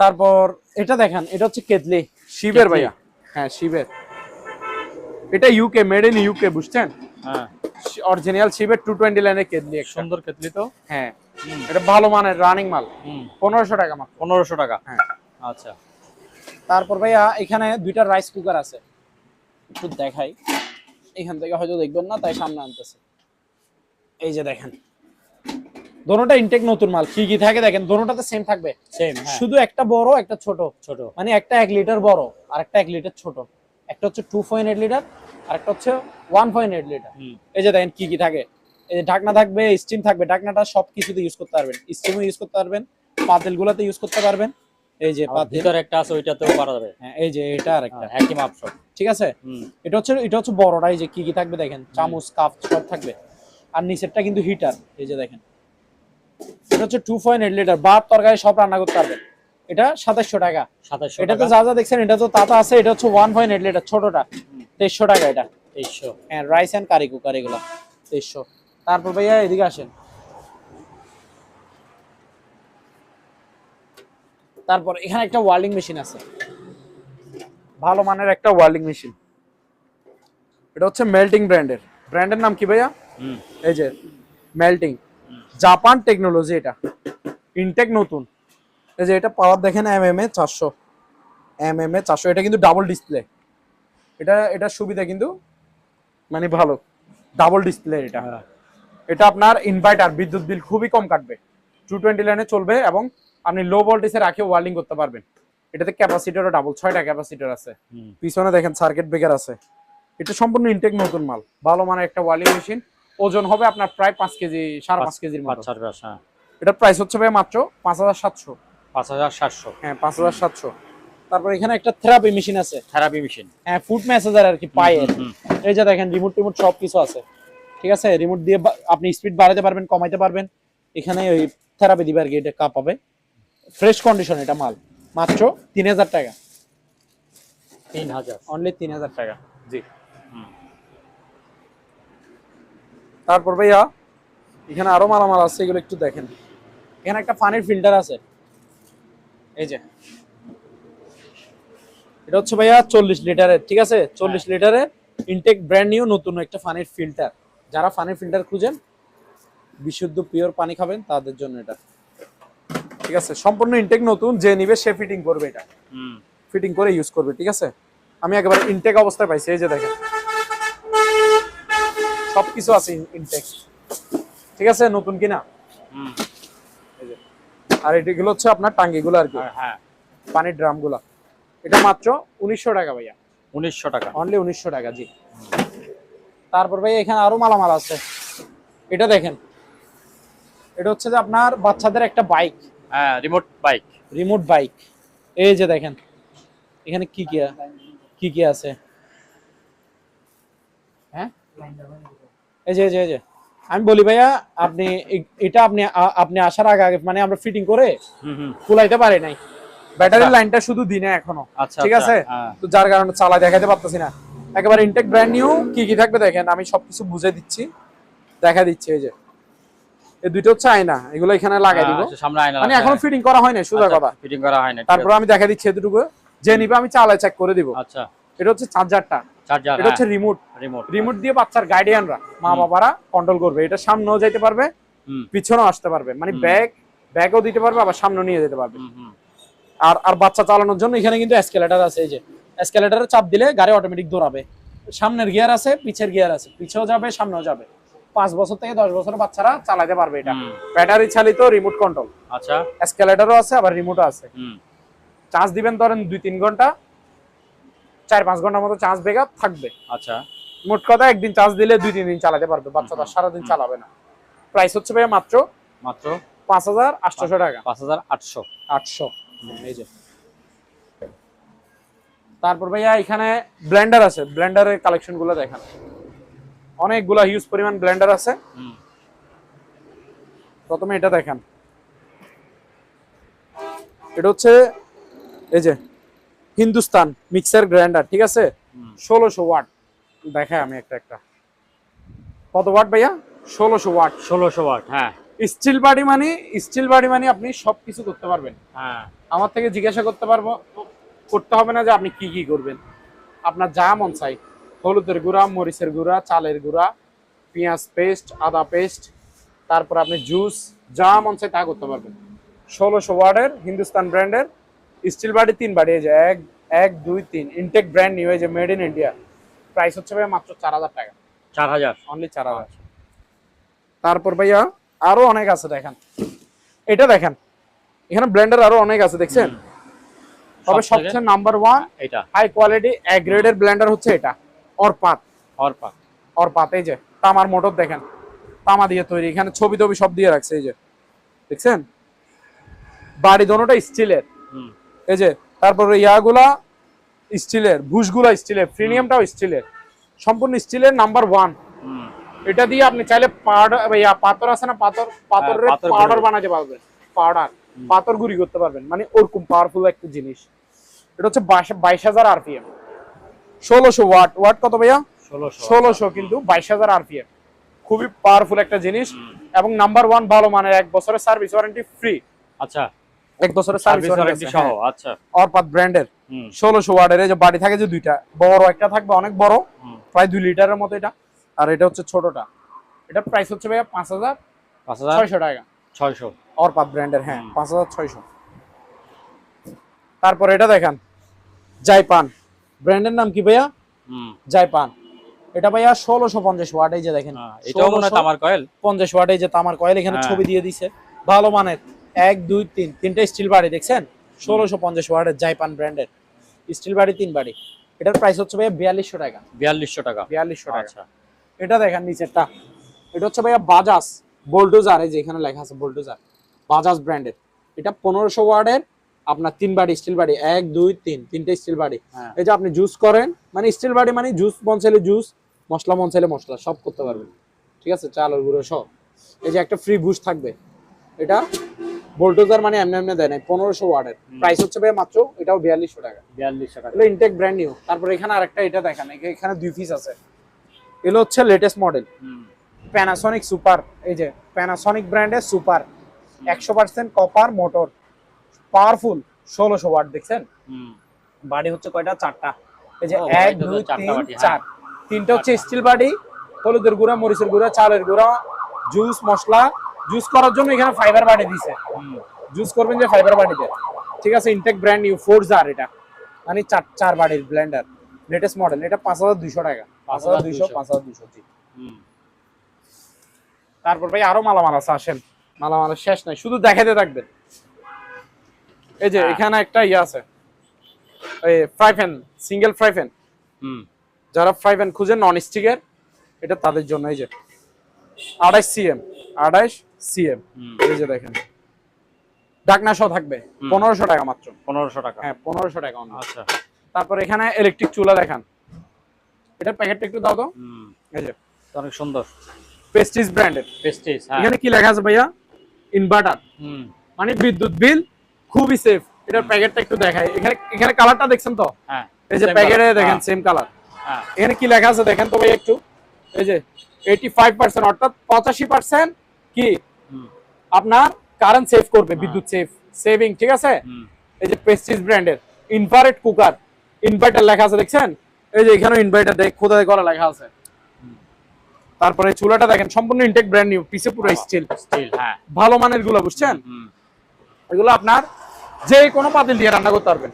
তারপর এটা দেখেন, এটা হচ্ছে কেতলি শিবের ভাইয়া। হ্যাঁ শিবের, এটা ইউকে, মেড ইন ইউকে, বুঝছেন?
হ্যাঁ,
অরিজিনাল শিবের 220 লাইনের কেতলি,
সুন্দর কেতলি তো।
হ্যাঁ, এটা ভালো মানের রানিং মাল। 1500 টাকা মাত্র।
1500 টাকা।
হ্যাঁ
আচ্ছা।
তারপর ভাইয়া এখানে দুইটা রাইস কুকার আছে, একটু দেখাই। এখান থেকে হয়তো দেখবেন না, তাই সামনে আনতেছে। এই যে দেখেন, দোনোটা ইনটেক নতুন মাল। কি কি থাকে দেখেন, দোনোটাতে সেম থাকবে,
সেম।
শুধু একটা বড় একটা ছোট। ছোট মানে একটা 1 লিটার বড় আর একটা 1 লিটার ছোট। একটা হচ্ছে 2.8 লিটার আর একটা হচ্ছে 1.8 লিটার। এই যে দেখেন কি কি থাকে, এই যে ঢাকনা থাকবে, স্টিম থাকবে। ঢাকনাটা সব কিছুতে ইউজ করতে পারবেন, স্টিমও ইউজ করতে পারবেন, পাতিল গুলাতে ইউজ করতে পারবেন। এই যে পাতিল
ভিতরে একটা আছে, ওইটাতেও পারা যাবে।
হ্যাঁ, এই যে এটা আর একটা
একই মাপ সব।
ঠিক আছে। এটা হচ্ছে বড়টা, এই যে কি কি থাকবে দেখেন, চামচ কাপ সব থাকবে। আর নিচেরটা কিন্তু হিটার, এই যে দেখেন। এটা হচ্ছে 2.8 লিটার, ভাত তরকারি সব রান্না করতে পারবেন। এটা 2700 টাকা।
2700
এটাতে যা যা দেখছেন এটা তো তাতা আছে। এটা হচ্ছে 1.8 লিটার ছোটটা, 2300 টাকা। এটা
2300।
হ্যাঁ, রাইস এন্ড কারি কুকার এগুলো 2300। তারপর ভাইয়া এদিকে আসেন। তারপর এখানে একটা ওয়ার্লিং মেশিন আছে, ভালো মানের একটা ওয়ার্লিং মেশিন। এটা হচ্ছে মেল্টিং ব্র্যান্ডের। ব্র্যান্ডের নাম কি ভাইয়া? এই যে মেল্টিং, জাপান টেকনোলজি। এটা ইনটেক নতুন। এই যে এটা পাওয়ার দেখেন এমএমএ 400, এমএমএ 400। এটা কিন্তু ডাবল ডিসপ্লে। এটা সুবিধা কিন্তু মানে ভালো, ডাবল ডিসপ্লে এটা। এটা আপনার ইনভার্টার, বিদ্যুৎ বিল খুবই কম কাটবে, 220 লাইনে চলবে এবং আপনি লো ভোল্টেজে রাখে ওয়ার্লিং করতে পারবেন। এটাতে ক্যাপাসিটরও ডাবল, 6টা ক্যাপাসিটর আছে। পিছনে দেখেন সার্কিট ব্রেকার আছে। এটা সম্পূর্ণ ইনটেক নতুন মাল, ভালো মানের একটা ওয়ার্লিং মেশিন। ওজন হবে আপনার প্রায় 5 কেজি, 5.5 কেজির মতো। এটার প্রাইস হচ্ছে ভাই মাত্র 5700।
5700।
হ্যাঁ 5700। তারপর এখানে একটা থেরাপি মেশিন আছে।
থেরাপি মেশিন,
হ্যাঁ, ফুড ম্যাসাজার আর কি, পায়ের। এই যে দেখেন রিমোট টিমোট সব কিছু আছে। ঠিক আছে, রিমোট দিয়ে আপনি স্পিড বাড়াতে পারবেন, কমাইতে পারবেন। এখানে ওই থেরাপি দিবে আর কি। এটা কাপ হবে, ফ্রেশ কন্ডিশন। এটা মাল মাত্র 3000 টাকা।
3000,
অনলি 3000 টাকা। জি। তারপর ভাইয়া এখানে আরো মালামাল আছে, এগুলো একটু দেখেন। এখানে একটা পানির ফিল্টার আছে, এই যে। এটা হচ্ছে ভাইয়া 40 লিটারের। ঠিক আছে, 40 লিটারের ইনটেক ব্র্যান্ড নিউ নতুন একটা পানির ফিল্টার। যারা পানির ফিল্টার খুঁজেন, বিশুদ্ধ পিওর পানি খাবেন, তাদের জন্য এটা। ঠিক আছে, সম্পূর্ণ ইনটেক নতুন। যে নিবে সে ফিটিং করবে, এটা ফিটিং করে ইউজ করবে। ঠিক আছে, আমি একেবারে ইনটেক অবস্থায় পাইছি। এই যে দেখেন সবকিছু আছে ইনটেক। ঠিক আছে, নতুন কিনা। এই যে, আর এগুলো হচ্ছে আপনার টাঙ্গিগুলো আর কি,
হ্যাঁ,
পানির ড্রামগুলো। এটা মাত্র 1900 টাকা ভাইয়া।
1900 টাকা,
অনলি 1900 টাকা। জি। তারপর ভাই এখানে আরো মালামাল আছে। এটা দেখেন, এটা হচ্ছে যে আপনার বাচ্চাদের একটা বাইক।
হ্যাঁ, রিমোট বাইক।
Remote bike. এই যে দেখেন এখানে কি কি আছে। হ্যাঁ, এই যে আমি বলি ভাইয়া, আপনি এটা আপনি আসার আগে মানে আমরা ফিটিং করে খুলাইতে পারি নাই। ব্যাটারি লাইনটা শুধু দিনে এখনো। ঠিক আছে, তো যার কারণে চালা দেখাতে পারতেছি না। একেবারে ইনটেক ব্র্যান্ড নিউ। কি কি থাকবে দেখেন, আমি সবকিছু বুঝে দিচ্ছি, দেখা দিচ্ছি। এই যে এই দুইটা হচ্ছে আয়না, এগুলো এখানে লাগাই দিব।
আচ্ছা, সামনে আয়না
মানে এখনো ফিটিং করা হয় না, সোজা কথা,
ফিটিং করা হয় না।
তারপর আমি দেখা দিচ্ছি এতটুকু, যে নিবে আমি চালায় চেক করে দিব।
আচ্ছা,
এটা হচ্ছে চার্জারটা,
চার্জার,
এটা হচ্ছে রিমোট। রিমোট দিয়ে বাচ্চার গার্ডিয়ানরা, মা বাবারা কন্ট্রোল করবে। এটা সামনেও যাইতে পারবে, পিছনেও আসতে পারবে, মানে ব্যাগও দিতে পারবে, আবার সামনেও নিয়ে যেতে পারবে। আর বাচ্চা চালানোর জন্য এখানে কিন্তু এসকেলেটর আছে। এই যে এসকেলেটরে চাপ দিলে গাড়ি অটোমেটিক দৌড়াবে। সামনের গিয়ার আছে, পিছের গিয়ার আছে, পিছেও যাবে সামনেও যাবে। 5 বছর থেকে 10 বছরের বাচ্চারা চালাতে পারবে এটা। ব্যাটারি চালিত রিমোট কন্ট্রোল। আচ্ছা, এসকেলেটরও আছে, আবার রিমোটও আছে। চার্জ দিবেন ধরেন 2-3 ঘন্টা, 4-5 ঘন্টার মতো চার্জ ব্যাকআপ থাকবে। আচ্ছা, মোট কথা একদিন চার্জ দিলে 2-3 দিন চালাতে পারবে বাচ্চাটা, সারাদিন চালাবে না। প্রাইস হচ্ছে ভাই মাত্র 5,800 টাকা। 5,800। এই যে তারপর ভাইয়া এখানে ব্লেন্ডার আছে, ব্লেন্ডারের কালেকশন গুলো দেখেন, অনেকগুলা হিউজ পরিমাণ ব্লেন্ডার আছে। প্রথমে এটা দেখেন, এটা হচ্ছে এই যে হিন্দুস্তান মিক্সার গ্রাইন্ডার, ঠিক আছে, 1600 ওয়াট। দেখাই আমি একটা কত ওয়াট ভাইয়া? 1600 ওয়াট। 1600 ওয়াট, হ্যাঁ। স্টিল বডি মানে আপনি সবকিছু করতে পারবেন। হ্যাঁ, আমার থেকে জিজ্ঞাসা করতে হবে না যে আপনি কি কি করবেন। আপনার যা মন চাই, হলুদের গুঁড়া, মরিচের গুঁড়া, চালের গুঁড়া, পেঁয়াজ পেস্ট, আদা পেস্ট, তারপর আপনি জুস, যা মন চাই তা করতে পারবেন। 1600 ওয়াটের হিন্দুস্তান ব্র্যান্ডের স্টিল বডি, 3 বডি। এই যে 1 2 3 ইনটেক ব্র্যান্ড নিউ, এই যে মেড ইন ইন্ডিয়া। প্রাইস হচ্ছে ভাই মাত্র 4000 টাকা। 4000 অনলি, 4000। তারপর ভাইয়া আরো অনেক আছে, দেখেন এটা দেখেন, এখানে ব্লেন্ডার আরো অনেক আছে, দেখছেন? তবে সবচেয়ে নাম্বার 1 এটা হাই কোয়ালিটি এ গ্রেডের ব্লেন্ডার হচ্ছে এটা, অরপাত। এই যে তামার মোটর দেখেন, তামা দিয়ে তৈরি, এখানে ছবি সব দিয়ে রাখছে। এই যে দেখছেন, বাড়ি দোনোটা স্টিলের। এই যে তারপর ইয়াগুলা স্টিলের, বুশগুলা স্টিলের, প্রিমিয়ামটাও স্টিলের, সম্পূর্ণ স্টিলের নাম্বার 1। এটা দিয়ে আপনি চাইলে পাথর আছে না, পাথরের পাউডার বানাতে পারবেন, পাথর গুঁড়ি করতে পারবেন, মানে ওরকম পাওয়ারফুল একটা জিনিস। এটা হচ্ছে 22,000 আরপিএম, 1600 ওয়াট। ওয়াট কত ভাইয়া? 1600, কিন্তু 22,000 আরপিএম। খুবই পাওয়ারফুল একটা জিনিস, এবং নাম্বার 1 ভালো মানের, 1 বছরের সার্ভিস ওয়ারেন্টি ফ্রি। আচ্ছা, 1 বছরের সার্ভিস ওয়ারেন্টি সহ। আচ্ছা, অরপাত ব্র্যান্ডের 1600 ওয়াটের। এই যে বাড়ি থাকে যে দুইটা, বড় একটা থাকবে, অনেক বড়, প্রায় 2 লিটারের মতো এটা, আর এটা হচ্ছে ছোটটা। এটা প্রাইস হচ্ছে ভাইয়া 5,600 টাকা। 600 অরপাত ব্র্যান্ডের, হ্যাঁ, 5,600। তারপর এটা দেখেন, জাইপান ব্র্যান্ডের নাম কি ভাইয়া? জাইপান। এটা ভাইয়া 1650 ওয়াট। এই যে দেখেন, এটাও মনে হয় তামার কয়েল, 50 ওয়াট। এই যে তামার কয়েল, এখানে ছবি দিয়ে দিছে, ভালো মানের। 1 2 3 তিনটা স্টিল বাড়ি, দেখছেন? 1650 ওয়াটের জাইপান ব্র্যান্ডের স্টিল বাড়ি, 3 বাড়ি। এটার প্রাইস হচ্ছে ভাইয়া 4200 টাকা। 4200 টাকা। আচ্ছা, এটা দেখেন নিচেরটা, এটা হচ্ছে ভাইয়া বাজাজ বোল্ডোজার। এই যে এখানে লেখা আছে বোল্ডোজার, বাজাজ ব্র্যান্ডের। এটা 1500 ওয়াটের, আপনার 3 বাড়ি স্টিল বাড়ি, 1 2 3 তিনটা স্টিল বাড়ি। এই যে আপনি জুস করেন, মানে স্টিল বাড়ি মানে জুস মন চাইলে জুস, মশলা মন চাইলে মশলা, সব করতে পারবেন, ঠিক আছে, চালের গুঁড়ো সব। এই যে একটা ফ্রি বুস্ট থাকবে। এটা বোল্ডোজার মানে এমনি দেয় না, 1500 ওয়াটের। প্রাইস হচ্ছে ভাই মাত্র, এটাও 4200 টাকা। 4200 টাকা, এটা ইনটেক ব্র্যান্ড নিউ। তারপর এখানে আরেকটা, এটা দেখেন, এখানে 2 পিস আছে। এগুলো হচ্ছে লেটেস্ট মডেল, প্যানাসোনিক সুপার। এই যে প্যানাসোনিক ব্র্যান্ডের super, 100% copper motor, powerful, 1600 watt. দেখছেন বাড়ি হচ্ছে কয়টা? 4টা। এই যে 1 2 3 4, তিনটা হচ্ছে স্টিল বাড়ি, হলুদের গুঁড়া, মরিচের গুঁড়া, চালের গুঁড়া, জুস, মশলা। জুস করার জন্য এখানে ফাইবার বাড়ি দিছে, জুস করবেন যে ফাইবার বাড়িতে, ঠিক আছে। ইনটেক ব্র্যান্ড নিউ, ফোর্জার। এটা মানে 4 বাড়ির ব্লেন্ডার, লেটেস্ট মডেল। এটা 5200 টাকা। 5200 জি। তারপর ভাই আরো মালামাল আছে, আসেন, মালামালের শেষ নাই, শুধু দেখাতে থাকবেন। এই যে এখানে একটা ইয়ে আছে, এই fry pan, single fry pan. যারা ফ্রাই প্যান খুঁজেন নন স্টিকের, এটা তাদের জন্য। এই যে 28 সিএম। এই যে দেখেন, ঢাকনা সহ থাকবে, 1500 টাকা মাত্র। 1500 টাকা, হ্যাঁ, 1500 টাকা। আচ্ছা, তারপর এখানে ইলেকট্রিক চুলা দেখেন, এটার প্যাকেটটা একটু দাও তো। এই যে অনেক সুন্দর, প্রেস্টিজ ব্র্যান্ডের। প্রেস্টিজ, এখানে কি লেখা আছে ভাইয়া? ইনভার্টার, মানে বিদ্যুৎ বিল খুবই সেফ। এটার প্যাকেটটা একটু দেখাই, এখানে কালারটা দেখছেন তো? হ্যাঁ, এই যে প্যাকেটে দেখেন সেম কালার। এখানে কি লেখা আছে দেখেন তো ভাই একটু। এই যে 85%, অর্থাৎ 85% কি আপনার কারেন্ট সেভ করবে, বিদ্যুৎ সেভিং, ঠিক আছে। এই যে প্রেস্টিজ ব্র্যান্ডের ইনফ্রারেড কুকার, ইনভার্টার লেখা আছে দেখছেন, এই যে এখানে ইনভার্টার খোদাই করা লেখা আছে। তারপরে চুলাটা দেখেন সম্পূর্ণ ইনটেক, ব্র্যান্ড নিউ, পিছে পুরো স্টিল,
হ্যাঁ
ভালো মানের গুলো, বুঝছেন। এগুলো আপনার যে কোনো পাতিল দিয়ে রান্না করতে পারবেন।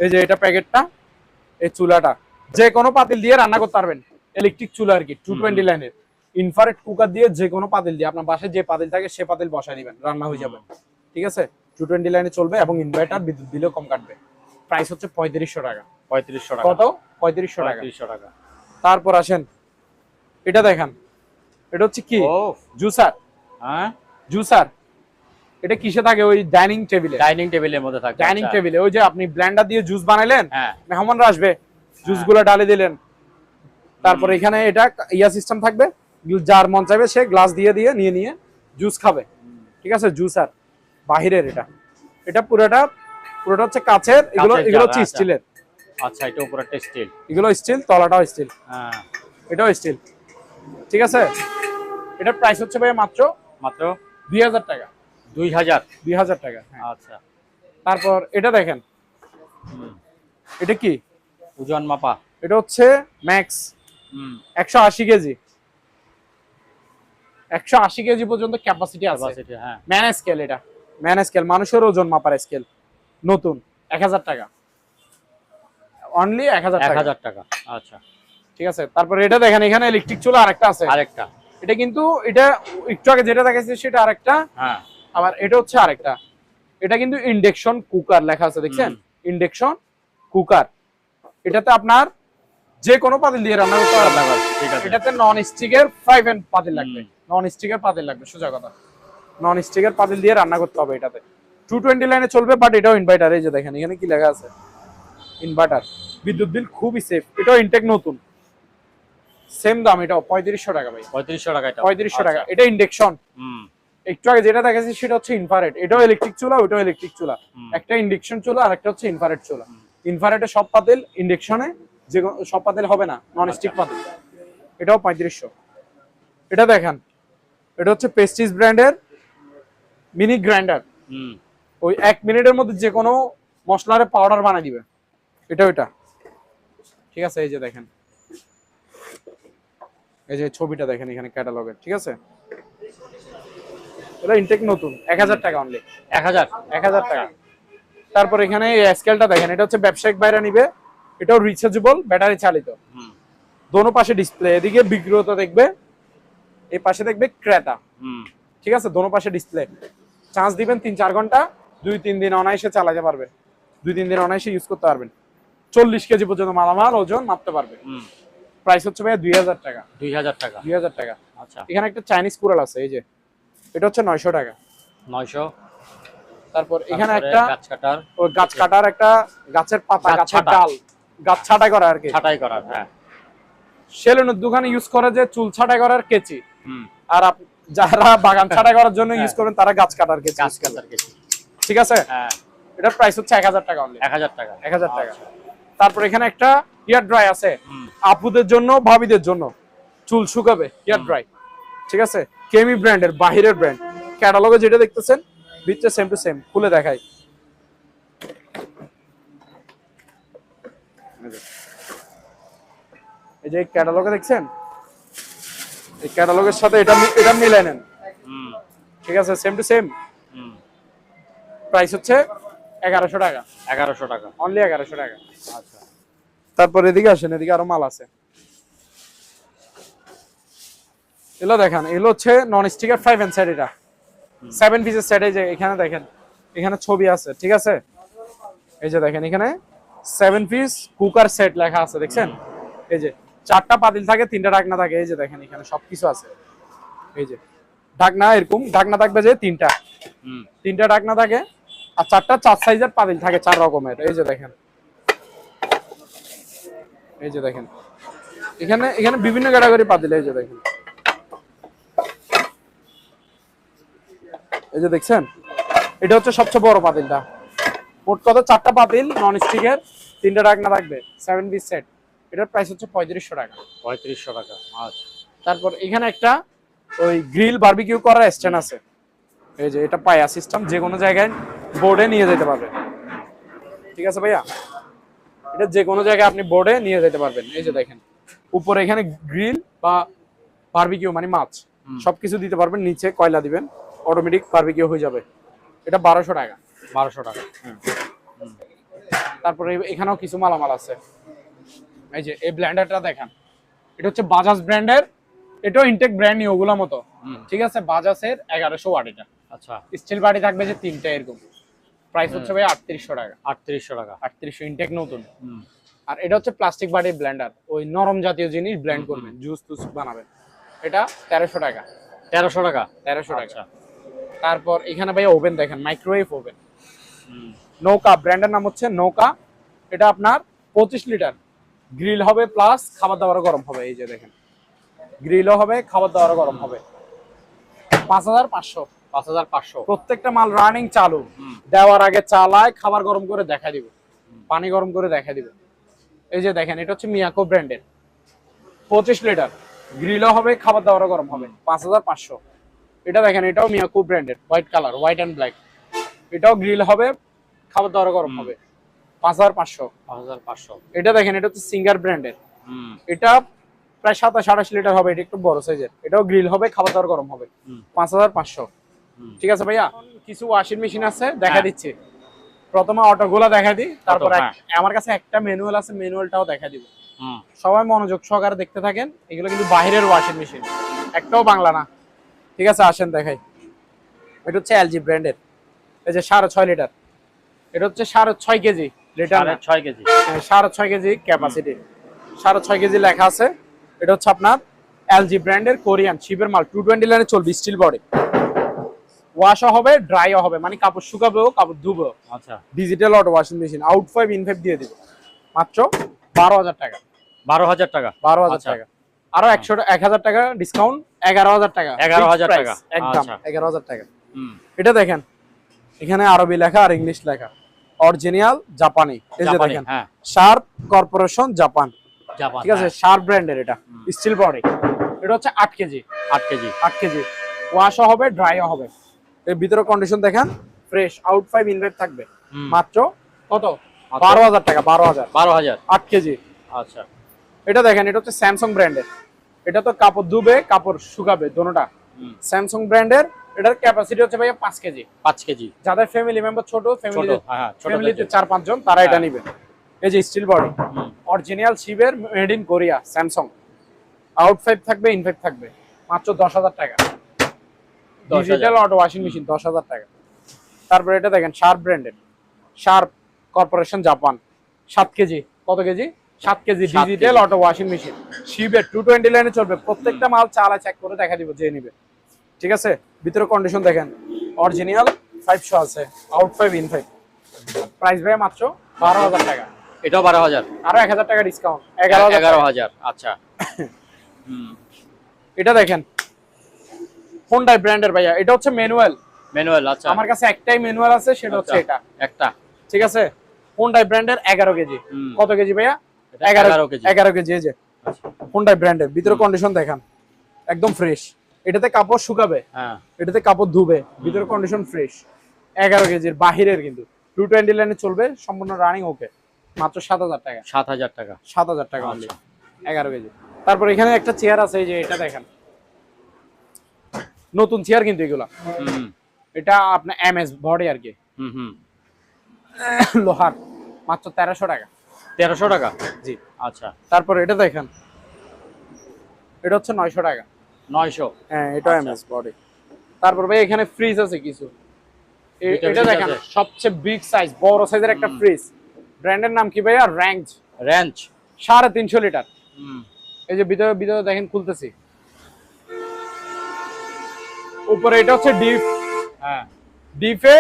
এই যে এটা প্যাকেটটা, এই চুলাটা যে কোনো পাতিল দিয়ে রান্না করতে পারবেন, ইলেকট্রিক চুলা আর কি, 220 লাইনের ইনফ্রারেড কুকার দিয়ে যে কোনো পাতিল দিয়ে, আপনার বাসায় যে পাতিল থাকে সে পাতিল বসায় দিবেন, রান্না হয়ে যাবে, ঠিক আছে। 220 লাইনে চলবে এবং ইনভার্টার, বিদ্যুৎ বিলও কম কাটবে। প্রাইস হচ্ছে 3500 টাকা।
3500 টাকা।
কত? 3500 টাকা।
3500 টাকা।
তারপর আসেন, এটা দেখেন, এটা হচ্ছে কি,
ও
জুসার।
হ্যাঁ
জুসার এটা কিসে থাকে? ওই ডাইনিং টেবিলে,
ডাইনিং টেবিলের মধ্যে থাকে।
ডাইনিং টেবিলে ওই যে আপনি ব্লেন্ডার দিয়ে জুস বানাইলেন,
হ্যাঁ
মেহমানরা আসবে, জুস গুলো ডালে দিলেন, তারপর এখানে এটা ইয়া সিস্টেম থাকবে, যার মন চাইবে সে গ্লাস দিয়ে দিয়ে নিয়ে জুস খাবে, ঠিক আছে। জুসার বাহিরের এটা, এটা পুরোটা হচ্ছে কাচের, এগুলো হচ্ছে স্টিলের।
আচ্ছা, এটা উপরেরটা স্টিল,
এগুলো স্টিল, তলাটাও স্টিল,
হ্যাঁ
এটাও স্টিল, ঠিক আছে। এটার প্রাইস হচ্ছে ভাই মাত্র 2000 টাকা।
2000
টাকা, হ্যাঁ।
আচ্ছা,
তারপর এটা দেখেন, এটা কি,
ওজন মাপা,
এটা হচ্ছে ম্যাক্স 180 কেজি, 180 কেজি পর্যন্ত ক্যাপাসিটি আছে।
হ্যাঁ
ম্যান স্কেল, এটা ম্যান স্কেল, মানুষের ওজন মাপার স্কেল, নতুন 1000 টাকা, অনলি 1000
টাকা। আচ্ছা,
ঠিক আছে। তারপর এটা দেখেন, এখানে ইলেকট্রিক চুলা আরেকটা আছে, এটা কিন্তু এটা একটু আগে যেটা দেখাচ্ছি সেটা আরেকটা,
হ্যাঁ
আবার এটা হচ্ছে আরেকটা। এটা কিন্তু ইন্ডাকশন কুকার লেখা আছে দেখছেন, ইন্ডাকশন কুকার। এটাতে আপনার যে কোনো পাতিল দিয়ে রান্না করতে পারবেন,
ঠিক আছে।
এটাতে নন স্টিকের ফ্রাই প্যান পাতিল লাগবে, নন স্টিকের পাতিল লাগবে, সোজা কথা, নন স্টিকের পাতিল দিয়ে রান্না করতে হবে এটাতে। 220 লাইনে চলবে, বাট এটাও ইনভার্টার। এই যে দেখেন এখানে কি লেখা আছে, ইনভার্টার, বিদ্যুৎ বিল খুবই সেফ, এটাও ইনটেক নতুন, সেম দাম, এটাও 3500 টাকা ভাই।
3500 টাকা, এটা
3500 টাকা। এটা ইন্ডাকশন, একটু আগে যেটা দেখাচ্ছি সেটা হচ্ছে ইনফ্রারেড, এটাও ইলেকট্রিক চুলা, ওটাও ইলেকট্রিক চুলা, একটা ইন্ডাকশন চুলা আর একটা হচ্ছে ইনফ্রারেড চুলা। ইনফ্রারেডে সব পাতিল, ইন্ডাকশনে যে সব পাতিল হবে না, নন স্টিক পাতিল। এটাও 3500। এটা দেখেন, এটা হচ্ছে প্রেস্টিজ ব্র্যান্ডের মিনি গ্রাইন্ডার, ওই 1 মিনিটের মধ্যে যে কোনো মশলার পাউডার বানিয়ে দিবে, এটা ওইটা, ঠিক আছে। এই যে দেখেন, এই যে ছবিটা দেখেন এখানে ক্যাটালগের, ঠিক আছে। এটা ইনটেক নতুন, 1000 টাকা অনলি, 1000 টাকা। তারপর এখানে এই স্কেলটা দেখেন, এটা হচ্ছে ব্যবসায়িক বাইরে নিবে, এটাও রিচার্জেবল, ব্যাটারি চালিত, দোনো পাশে ডিসপ্লে, এদিকে বিক্রেতা দেখবে, এই পাশে দেখবে ক্রেতা, ঠিক আছে। দোনো পাশে ডিসপ্লে, চার্জ দিবেন 3-4 ঘন্টা, 2-3 দিন অনায়াসে চালাতে পারবেন, 2-3 দিন অনায়াসে ইউজ করতে পারবেন, 40 কেজি পর্যন্ত মালামাল ওজন মাপতে পারবে। প্রাইস হচ্ছে ভাই 2000 টাকা। 2000 টাকা।
আচ্ছা,
এখানে একটা চাইনিজ কুড়াল আছে, এই যে এটা হচ্ছে 900 টাকা।
900।
তারপর এখানে একটা গাছ
আচ্ছা।
কাটার, একটা গাছের পাতা, গাছের ডাল, গাছ ছাঁটাই করা আর কি,
ছাঁটাই করার, হ্যাঁ।
সেলুনের দোকানে ইউজ করে যে চুল ছাঁটাই করার কেচি, আর যারা বাগান ছাঁটাই করার জন্য ইউজ করবেন তারা গাছ কাটার কেচি, ঠিক আছে।
হ্যাঁ,
এটার প্রাইস হচ্ছে 1000 টাকা অনলি,
1000 টাকা।
1000 টাকা। তারপর এখানে একটা হেয়ার ড্রাই আছে, আপুদের জন্য, ভাবিদের জন্য, চুল শুকাবে, হেয়ার ড্রাই, ঠিক আছে। কেমি ব্র্যান্ডের, বাহিরের ব্র্যান্ড, ক্যাটালগে যেটা দেখতেছেন ভিতরে সেম টু সেম, খুলে দেখাই। এই যে ক্যাটালগে দেখছেন, এই ক্যাটালগের সাথে এটা মিলাই নেন, ঠিক আছে, সেম টু সেম। প্রাইস হচ্ছে 1100 টাকা।
1100 টাকা,
অনলি 1100 টাকা।
আচ্ছা।
তারপর এদিকে আসেন, এদিকে আরো মাল আছে, এগুলো দেখেন, এগুলো হচ্ছে নন স্টিকার 5 এন্ড সেট, এটা 7 পিসের সেট। এই যে এখানে দেখেন, এখানে ছবি আছে, ঠিক আছে। এই যে দেখেন এখানে 7 পিস কুকার সেট লেখা আছে, দেখছেন। এই যে 4টা পাতিল থাকে, 3টা ঢাকনা থাকে, এই যে দেখেন এখানে সবকিছু আছে। এই যে ঢাকনা, এরকম ঢাকনা থাকবে যে 3টা ঢাকনা থাকে, আর 4টা 4 সাইজের পাতিল থাকে, 4 রকমের। এই যে দেখেন, এই যে দেখেন এখানে বিভিন্ন ক্যাটাগরি পাতিল, এই যে দেখেন, এই যে দেখছেন, এটা হচ্ছে সবচেয়ে বড় পাতিলটা। মোট কত? 4টা পাতিল নন স্টিকের, 3টা ঢাকনা থাকবে, 7 পিস সেট। এটার প্রাইস হচ্ছে 3500 টাকা।
3500 টাকা, আচ্ছা।
তারপর এখানে একটা ওই গ্রিল বারবিকিউ করার স্ট্যান্ড আছে, এই যে এটা পায়া সিস্টেম, যে কোনো জায়গায় বোর্ডে নিয়ে যেতে পারবেন। ঠিক আছে ভাইয়া, এটা যে কোনো জায়গায় আপনি বোর্ডে নিয়ে যেতে পারবেন। এই যে দেখেন উপরে এখানে গ্রিল বা বারবিকিউ মানে মাছ সবকিছু দিতে পারবেন, নিচে কয়লা দিবেন, অটোমেটিক বারবিকিউ হয়ে যাবে। এটা 1200 টাকা।
1200 টাকা।
তারপরে এখানেও কিছু মালামাল আছে। এই যে এই ব্লেন্ডারটা দেখেন, এটা হচ্ছে বাজাজ ব্র্যান্ডের, এটাও ইনটেক ব্র্যান্ড নিউ ওগুলা মতো। ঠিক আছে, বাজাজের 1100 ওয়াট এটা।
আচ্ছা,
স্টিল বাড়ি থাকবে যে তিনটা এরকম। প্রাইস হচ্ছে ভাই 3800 টাকা।
3800 টাকা।
3800 ইনটেক নতুন। আর এটা হচ্ছে প্লাস্টিক বাটির ব্লেন্ডার, ওই নরম জাতীয় জিনিস ব্লেন্ড করবেন, জুস টুস বানাবেন। এটা 1300 টাকা।
1300 টাকা।
1300 টাকা।
আচ্ছা।
তারপর এখানে ভাই ওভেন দেখেন, মাইক্রোওয়েভ ওভেন। নৌকা ব্র্যান্ডের নাম হচ্ছে নৌকা। এটা আপনার 25 লিটার। গ্রিল হবে প্লাস খাবার দাবার গরম হবে। এই যে দেখেন গ্রিলও হবে, খাবার দাবার গরম হবে। 5500।
5500।
প্রত্যেকটা মাল রানিং চালু, দেওয়ার আগে চালায়, খাবার গরম করে দেখা দিব, পানি গরম করে দেখা দিব। এই যে দেখেন এটা হচ্ছে মিয়াকো ব্র্যান্ডের 25 লিটার। গ্রিলও হবে, খাবার দাবারও গরম হবে। 5500। এটা দেখেন এটাও মিয়াকো ব্র্যান্ডের, white colour, white and black. এটাও গ্রিল হবে, খাবার দাবারও গরম হবে। 5500।
5500।
এটা দেখেন এটা হচ্ছে সিঙ্গার ব্র্যান্ডের। এটা প্রায় 27-28 লিটার হবে, এটা একটু বড় সাইজের। এটাও গ্রিল হবে, খাবার দাবার গরম হবে। 5500। ঠিক আছে ভাইয়া, কিছু ওয়াশিং মেশিন আছে দেখা দিচ্ছি। প্রথমে অটোগুলো দেখা দিই, তারপর আমার কাছে একটা ম্যানুয়াল আছে, ম্যানুয়ালটাও দেখা দিব। সবাই মনোযোগ সহকারে দেখতে থাকেন। এগুলো কিন্তু বাইরের ওয়াশিং মেশিন, একটাও বাংলা না। ঠিক আছে, আসেন দেখাই। এটা হচ্ছে এলজি ব্র্যান্ডের। এই যে 6.5 লিটার। এটা হচ্ছে 6.5 KG litre,
6.5 KG.
6.5 KG capacity, 6.5 KG লেখা আছে। এটা হচ্ছে আপনার এলজি ব্র্যান্ডের কোরিয়ান শিপের মাল, 220 লাইনে চলবে, স্টিল বডি। ওয়াশও হবে, ড্রাইও হবে, মানে কাপড় শুকাবেও, কাপড় ধুবেও।
আচ্ছা,
digital auto washing machine, out 5 in 5 দিয়ে দিব মাত্র 12000 টাকা।
12000 টাকা।
12000 টাকা। আরো 1000 টাকা ডিসকাউন্ট, 11000 টাকা।
11000 টাকা
একদম।
আচ্ছা।
11000 টাকা। এটা দেখেন এখানে আরবি লেখা আর ইংলিশ লেখা, অরিজিনাল জাপানি। এই যে দেখেন শার্প কর্পোরেশন জাপান। ঠিক আছে, শার্প ব্র্যান্ডের, এটা স্টিল বডি। এটা হচ্ছে 8 কেজি।
8 কেজি।
8 কেজি। ওয়াশও হবে, ড্রাইও হবে। এর ভিতরে কন্ডিশন দেখেন, ফ্রেশ, আউট 5 ইনভেট থাকবে। মাত্র কত? 12000 টাকা। 12000। 8 কেজি।
আচ্ছা।
এটা দেখেন এটা হচ্ছে স্যামসাং ব্র্যান্ডের। এটা তো কাপড় ধুবে, কাপড় শুকাবে দোনোটা। স্যামসাং ব্র্যান্ডের। এটার ক্যাপাসিটি হচ্ছে ভাইয়া 5 কেজি।
5 কেজি।
যাদের ফ্যামিলি মেম্বার ছোট, ফ্যামিলিতে 4-5 জন, তারা
হ্যাঁ।
এটা নেবে। এই যে স্টিল বডি, অরিজিনাল শিপের, made in Korea, Samsung. Out 5 থাকবে, ইন 5 থাকবে। মাত্র 10000 টাকা। ডিজিটাল অটো ওয়াশিং মেশিন 10000 টাকা। তারপর এটা দেখেন শার্প ব্র্যান্ডের, শার্প কর্পোরেশন জাপান, 7 কেজি। কত KG? 7 KG digital auto washing machine, শিবের 220 লাইনে চলবে। প্রত্যেকটা মাল চালা চেক করে দেখা দিব যে নিবে। ঠিক আছে, ভিতরে কন্ডিশন দেখেন, অরিজিনাল 500 আছে, আউট 5 ইন 5। প্রাইস ভাই মাত্র 12000 টাকা।
এটাও 12000।
আরো 1000 টাকা ডিসকাউন্ট,
11000। আচ্ছা।
এটা দেখেন হোন্ডাই ব্র্যান্ডের ভাইয়া, এটা হচ্ছে ম্যানুয়াল।
ম্যানুয়াল। আচ্ছা,
আমার কাছে একটাই ম্যানুয়াল আছে, সেটা হচ্ছে এটা
একটা।
ঠিক আছে, হোন্ডাই ব্র্যান্ডের 11 কেজি। কত কেজি ভাইয়া?
11 কেজি।
11 কেজি। এই যে হোন্ডাই ব্র্যান্ডের, ভিতরে কন্ডিশন দেখেন একদম ফ্রেশ। এটাতে কাপড় শুকাবে, এটাতে কাপড় ধুবে, ভিতরে কন্ডিশন ফ্রেশ। 11 কেজির বাহিরের, কিন্তু 220 লাইনে চলবে, সম্পূর্ণ রানিং। ওকে, মাত্র 7000 টাকা।
7000 টাকা।
7000 টাকা অনলি, 11 কেজি। তারপর এখানে একটা চেয়ার আছে, এই যে এটা দেখেন, নতুন চেয়ার কিন্তু এগুলা। এটা আপনার এমএস বডি আর কি, লোহার। মাত্র 1300 টাকা।
1300 টাকা।
জি।
আচ্ছা।
তারপর এটা দেখেন, এটা হচ্ছে 900 টাকা।
900।
হ্যাঁ, এটা এমএস বডি। তারপর ভাই এখানে ফ্রিজ আছে কিছু। এটা দেখেন সবচেয়ে বিগ সাইজ, বড় সাইজের একটা ফ্রিজ। ব্র্যান্ডের নাম কি ভাইয়া? র্যাঞ্চ। 350 লিটার। এই যে ভিতরে ভিতরে দেখেন, খুলতেছি। উপরে এটা হচ্ছে ডিপ। হ্যাঁ, ডিপে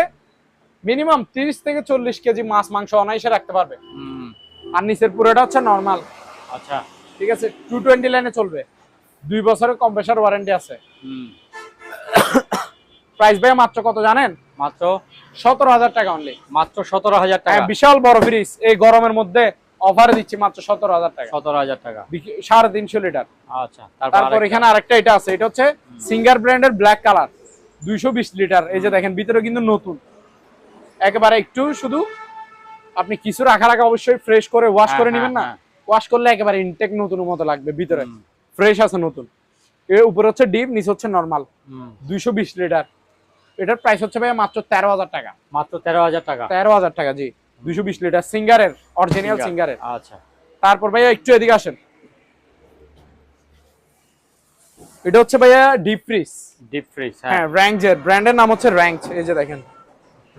মিনিমাম 30 থেকে 40 কেজি মাছ মাংস অনায়াসে রাখতে পারবে। আর নিচের পুরোটা হচ্ছে নরমাল।
আচ্ছা,
ঠিক আছে, 220 লাইনে চলবে, 2 বছরের কম্প্রেসার ওয়ারেন্টি আছে। প্রাইস ভাই মাত্র কত জানেন?
মাত্র
17000 টাকা অনলি।
মাত্র 17000 টাকা।
বিশাল বড় ফ্রিজ, এই গরমের মধ্যে অফারে দিচ্ছি মাত্র 17000 টাকা।
17000 টাকা।
350 লিটার।
আচ্ছা।
তারপর এখানে আরেকটা এটা আছে, এটা হচ্ছে সিঙ্গার ব্র্যান্ডের ব্ল্যাক কালার। 220 লিটার। এই যে দেখেন ভিতরে কিন্তু নতুন, একেবারে একটু শুধু আপনি কিছু রাখার আগে অবশ্যই ফ্রেশ করে ওয়াশ করে নেবেন না, ওয়াশ করলে একেবারে ইনটেক নতুনের মতো লাগবে, ভিতরে ফ্রেশ আছে নতুন। এর উপরে হচ্ছে ডিপ, নিচে হচ্ছে নরমাল। 220 লিটার। এটার প্রাইস হচ্ছে ভাই মাত্র 13,000 টাকা।
মাত্র 13,000 টাকা।
13,000 টাকা, জি। 220 লিটার সিঙ্গারের, অরিজিনাল সিঙ্গারের।
আচ্ছা,
তারপর ভাইয়া একটু এদিকে আসেন, এটা হচ্ছে ভাইয়া ডিপ ফ্রিজ।
ডিপ ফ্রিজ,
হ্যাঁ, র্যাঞ্জের ব্র্যান্ডের নাম হচ্ছে র্যাঞ্জ। এই যে দেখেন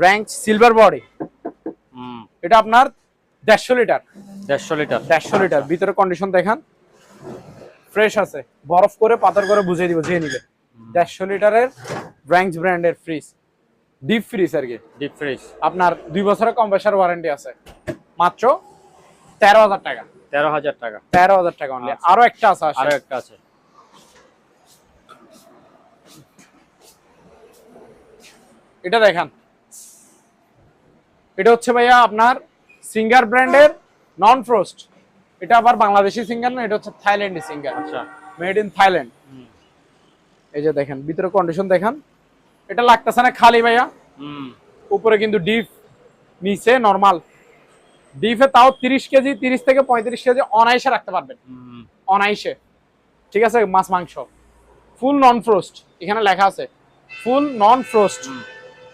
র্যাঞ্জ সিলভার বডি। এটা আপনার 150 লিটার।
150 লিটার।
150 লিটার। ভিতরে কন্ডিশন দেখান, ফ্রেশ আছে, বরফ করে পাথর করে বুঝিয়ে দিব, যে নিবে। 150 লিটারের র্যাঞ্জ ব্র্যান্ডের ফ্রিজ, ডিপ ফ্রিজ আর কি।
ডিপ ফ্রিজ
আপনার 2 বছরের কম্প্রেসার ওয়ারেন্টি আছে। মাত্র 13,000 টাকা।
13,000 টাকা।
13,000 টাকা অনলি। আরো একটা আছে,
আরো একটা আছে।
এটা দেখেন, এটা হচ্ছে ভাইয়া আপনার সিঙ্গার ব্র্যান্ডের নন ফ্রোস্ট। এটা আবার বাংলাদেশি সিঙ্গার না, এটা হচ্ছে থাইল্যান্ডি সিঙ্গার।
আচ্ছা,
মেড ইন থাইল্যান্ড। এই যে দেখেন ভিতরে কন্ডিশন দেখেন, এটা লাগতেছে না খালি ভাইয়া। উপরে কিন্তু ডিপ, নিচে নরমাল। ডিপে তাও 30 কেজি, 30 থেকে 35 কেজি অনায়াসে রাখতে পারবেন, অনায়াসে। ঠিক আছে, মাছ মাংস ফুল নন ফ্রোস্ট, এখানে লেখা আছে ফুল নন ফ্রোস্ট।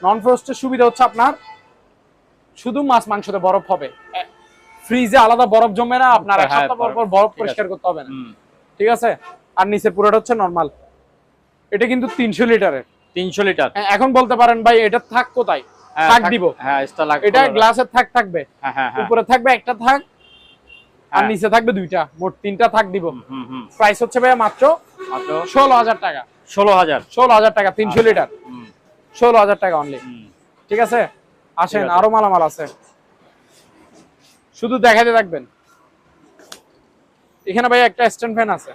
নন ফ্রোস্টের সুবিধা হচ্ছে আপনার শুধু মাছ মাংসতে বরফ হবে, ফ্রিজে আলাদা বরফ জমে না, আপনার এক সপ্তাহ পর পর বরফ পরিষ্কার করতে হবে না। ঠিক আছে, আর নিচের পুরোটা হচ্ছে নরমাল। এটা কিন্তু 300 লিটারের।
300 লিটার।
এখন বলতে পারেন ভাই এটা থাক কোথায়, থাক দিব।
হ্যাঁ,
এটা গ্লাসের থাক থাকবে, উপরে থাকবে একটা থাক, আর নিচে থাকবে দুইটা, মোট 3টা থাক দিব। প্রাইস হচ্ছে ভাই মাত্র 16,000 টাকা। 16,000 টাকা 300 লিটার, 16,000 টাকা অনলি। ঠিক আছে, আসেন আরো মালামাল আছে, শুধু দেখাতে থাকবেন। এখানে ভাই একটা স্ট্যান্ড ফ্যান আছে।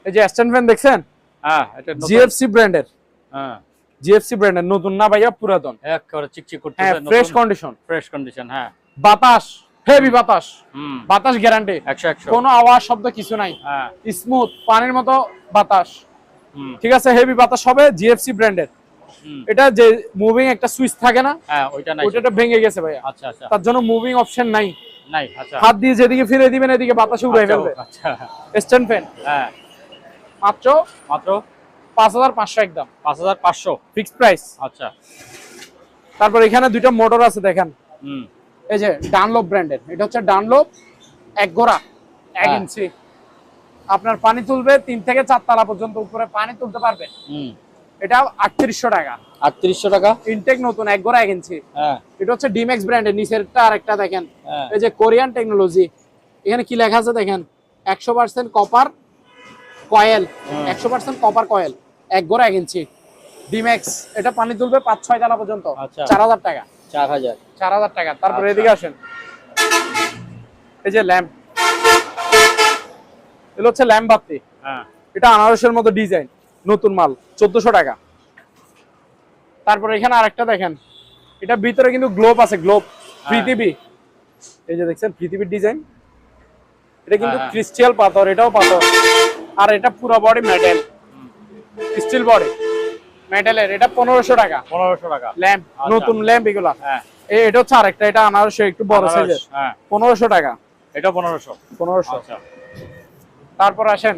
এই যে স্ট্যান্ড ফ্যান দেখছেন,
হ্যাঁ, এটা
জিএফসি ব্র্যান্ডের।
হ্যাঁ,
জিএফসি ব্র্যান্ডের, নতুন না ভাইয়া, পুরাতন।
একেবারে চিকচিক করতেছে,
হ্যাঁ, ফ্রেশ কন্ডিশন।
Fresh condition. হ্যাঁ,
বাতাস হেভি বাতাস, বাতাস গ্যারান্টি
100
কোনো আওয়াজ শব্দ কিছু নাই।
হ্যাঁ,
স্মুথ পানির মতো বাতাস। ঠিক আছে, হেভি বাতাস হবে, জিএফসি ব্র্যান্ডের। এটা যে মুভিং একটা সুইচ থাকে না,
হ্যাঁ, ওইটা নাই,
ওইটা ভেঙে গেছে ভাইয়া।
আচ্ছা আচ্ছা,
তার জন্য মুভিং অপশন নাই।
আচ্ছা,
হাত দিয়ে যেদিকে ফিরে দিবেন এদিকে বাতাসে উড়াই ফেলবে।
আচ্ছা,
স্ট্যান্ড ফ্যান।
হ্যাঁ,
মাত্র
মাত্র
5,500 একদম,
5,500
ফিক্সড প্রাইস।
আচ্ছা।
তারপর এখানে দুইটা মোটর আছে দেখেন, এই যে ডানলপ ব্র্যান্ডের। এটা হচ্ছে ডানলপ, এক গোড়া 1 ইঞ্চি। আপনার পানি তুলবে 3 থেকে 4 তলা পর্যন্ত উপরে পানি তুলতে পারবে। এটা 3800 টাকা।
3800 টাকা।
ইনটেক নতুন, এক গোড়া 1 ইঞ্চি।
হ্যাঁ,
এটা হচ্ছে ডিম্যাক্স ব্র্যান্ডের। নিচেরটা আরেকটা দেখেন, এই যে কোরিয়ান টেকনোলজি। এখানে কি লেখা আছে দেখেন, 100% কপার কয়েল, 100% কপার কয়েল, এক গোড়া 1 ইঞ্চি ডিম্যাক্স। এটা পানি তুলবে 5-6 তলা পর্যন্ত। 4,000 টাকা। 4,000 টাকা। তারপর এদিকে আসেন, এই যে ল্যাম্প, এগুলো হচ্ছে ল্যাম্প বাতি। এটা আনারসের মতো ডিজাইন, নতুন মাল, 1400 টাকা। তারপর এখানে আরেকটা দেখেন, এটা ভিতরে কিন্তু গ্লোব আছে, গ্লোব পৃথিবী। এই যে দেখছেন পৃথিবীর ডিজাইন, এটা কিন্তু ক্রিস্টাল পাথর, এটাও পাথর। আর এটা পুরো বডি মেটাল, স্টিল বডি মেটালের। এটা 1500 টাকা।
1500 টাকা
ল্যাম্প, নতুন ল্যাম্প এগুলা। এটা হচ্ছে আরেকটা, এটা আনারসে একটু বড় সাইজের, 1500 টাকা।
এটা 1500। আচ্ছা।
তারপর আসেন,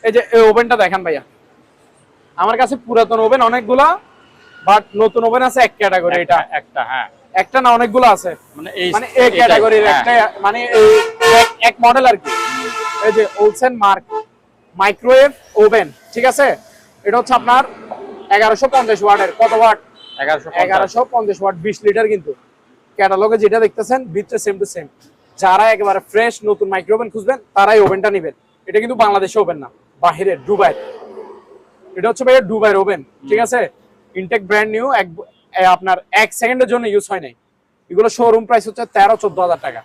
এই যে এই ওভেনটা দেখেন ভাইয়া, আমার কাছে পুরাতন ওভেন অনেকগুলা, বাট নতুন ওভেন আছে এক ক্যাটাগরি। এটা
একটা, হ্যাঁ,
একটা না অনেকগুলো আছে, মানে এই ক্যাটাগরির একটা, মানে এক মডেল আর কি। এই যে ওলসেন মার্ক মাইক্রোওয়েভ ওভেন। ঠিক আছে, এটা হচ্ছে আপনার 1150 ওয়াটের। কত ওয়াট? 1150 watt, 20 litre. কিন্তু ক্যাটালগে যেটা দেখতেছেন ভিতরে সেম টু সেম। যারা একেবারে ফ্রেশ নতুন মাইক্রোওভেন খুঁজবেন তারাই ওভেনটা নেবেন। এটা কিন্তু বাংলাদেশে ওভেন না, বাহিরের, দুবাই। এটা হচ্ছে ভাইয়া দুবাইয়ের ওভেন। ঠিক আছে, ইনটেক ব্র্যান্ড নিউ, আপনার 1 সেকেন্ডের জন্য ইউজ হয় নাই। এগুলো শোরুম প্রাইস হচ্ছে 13-14,000 টাকা।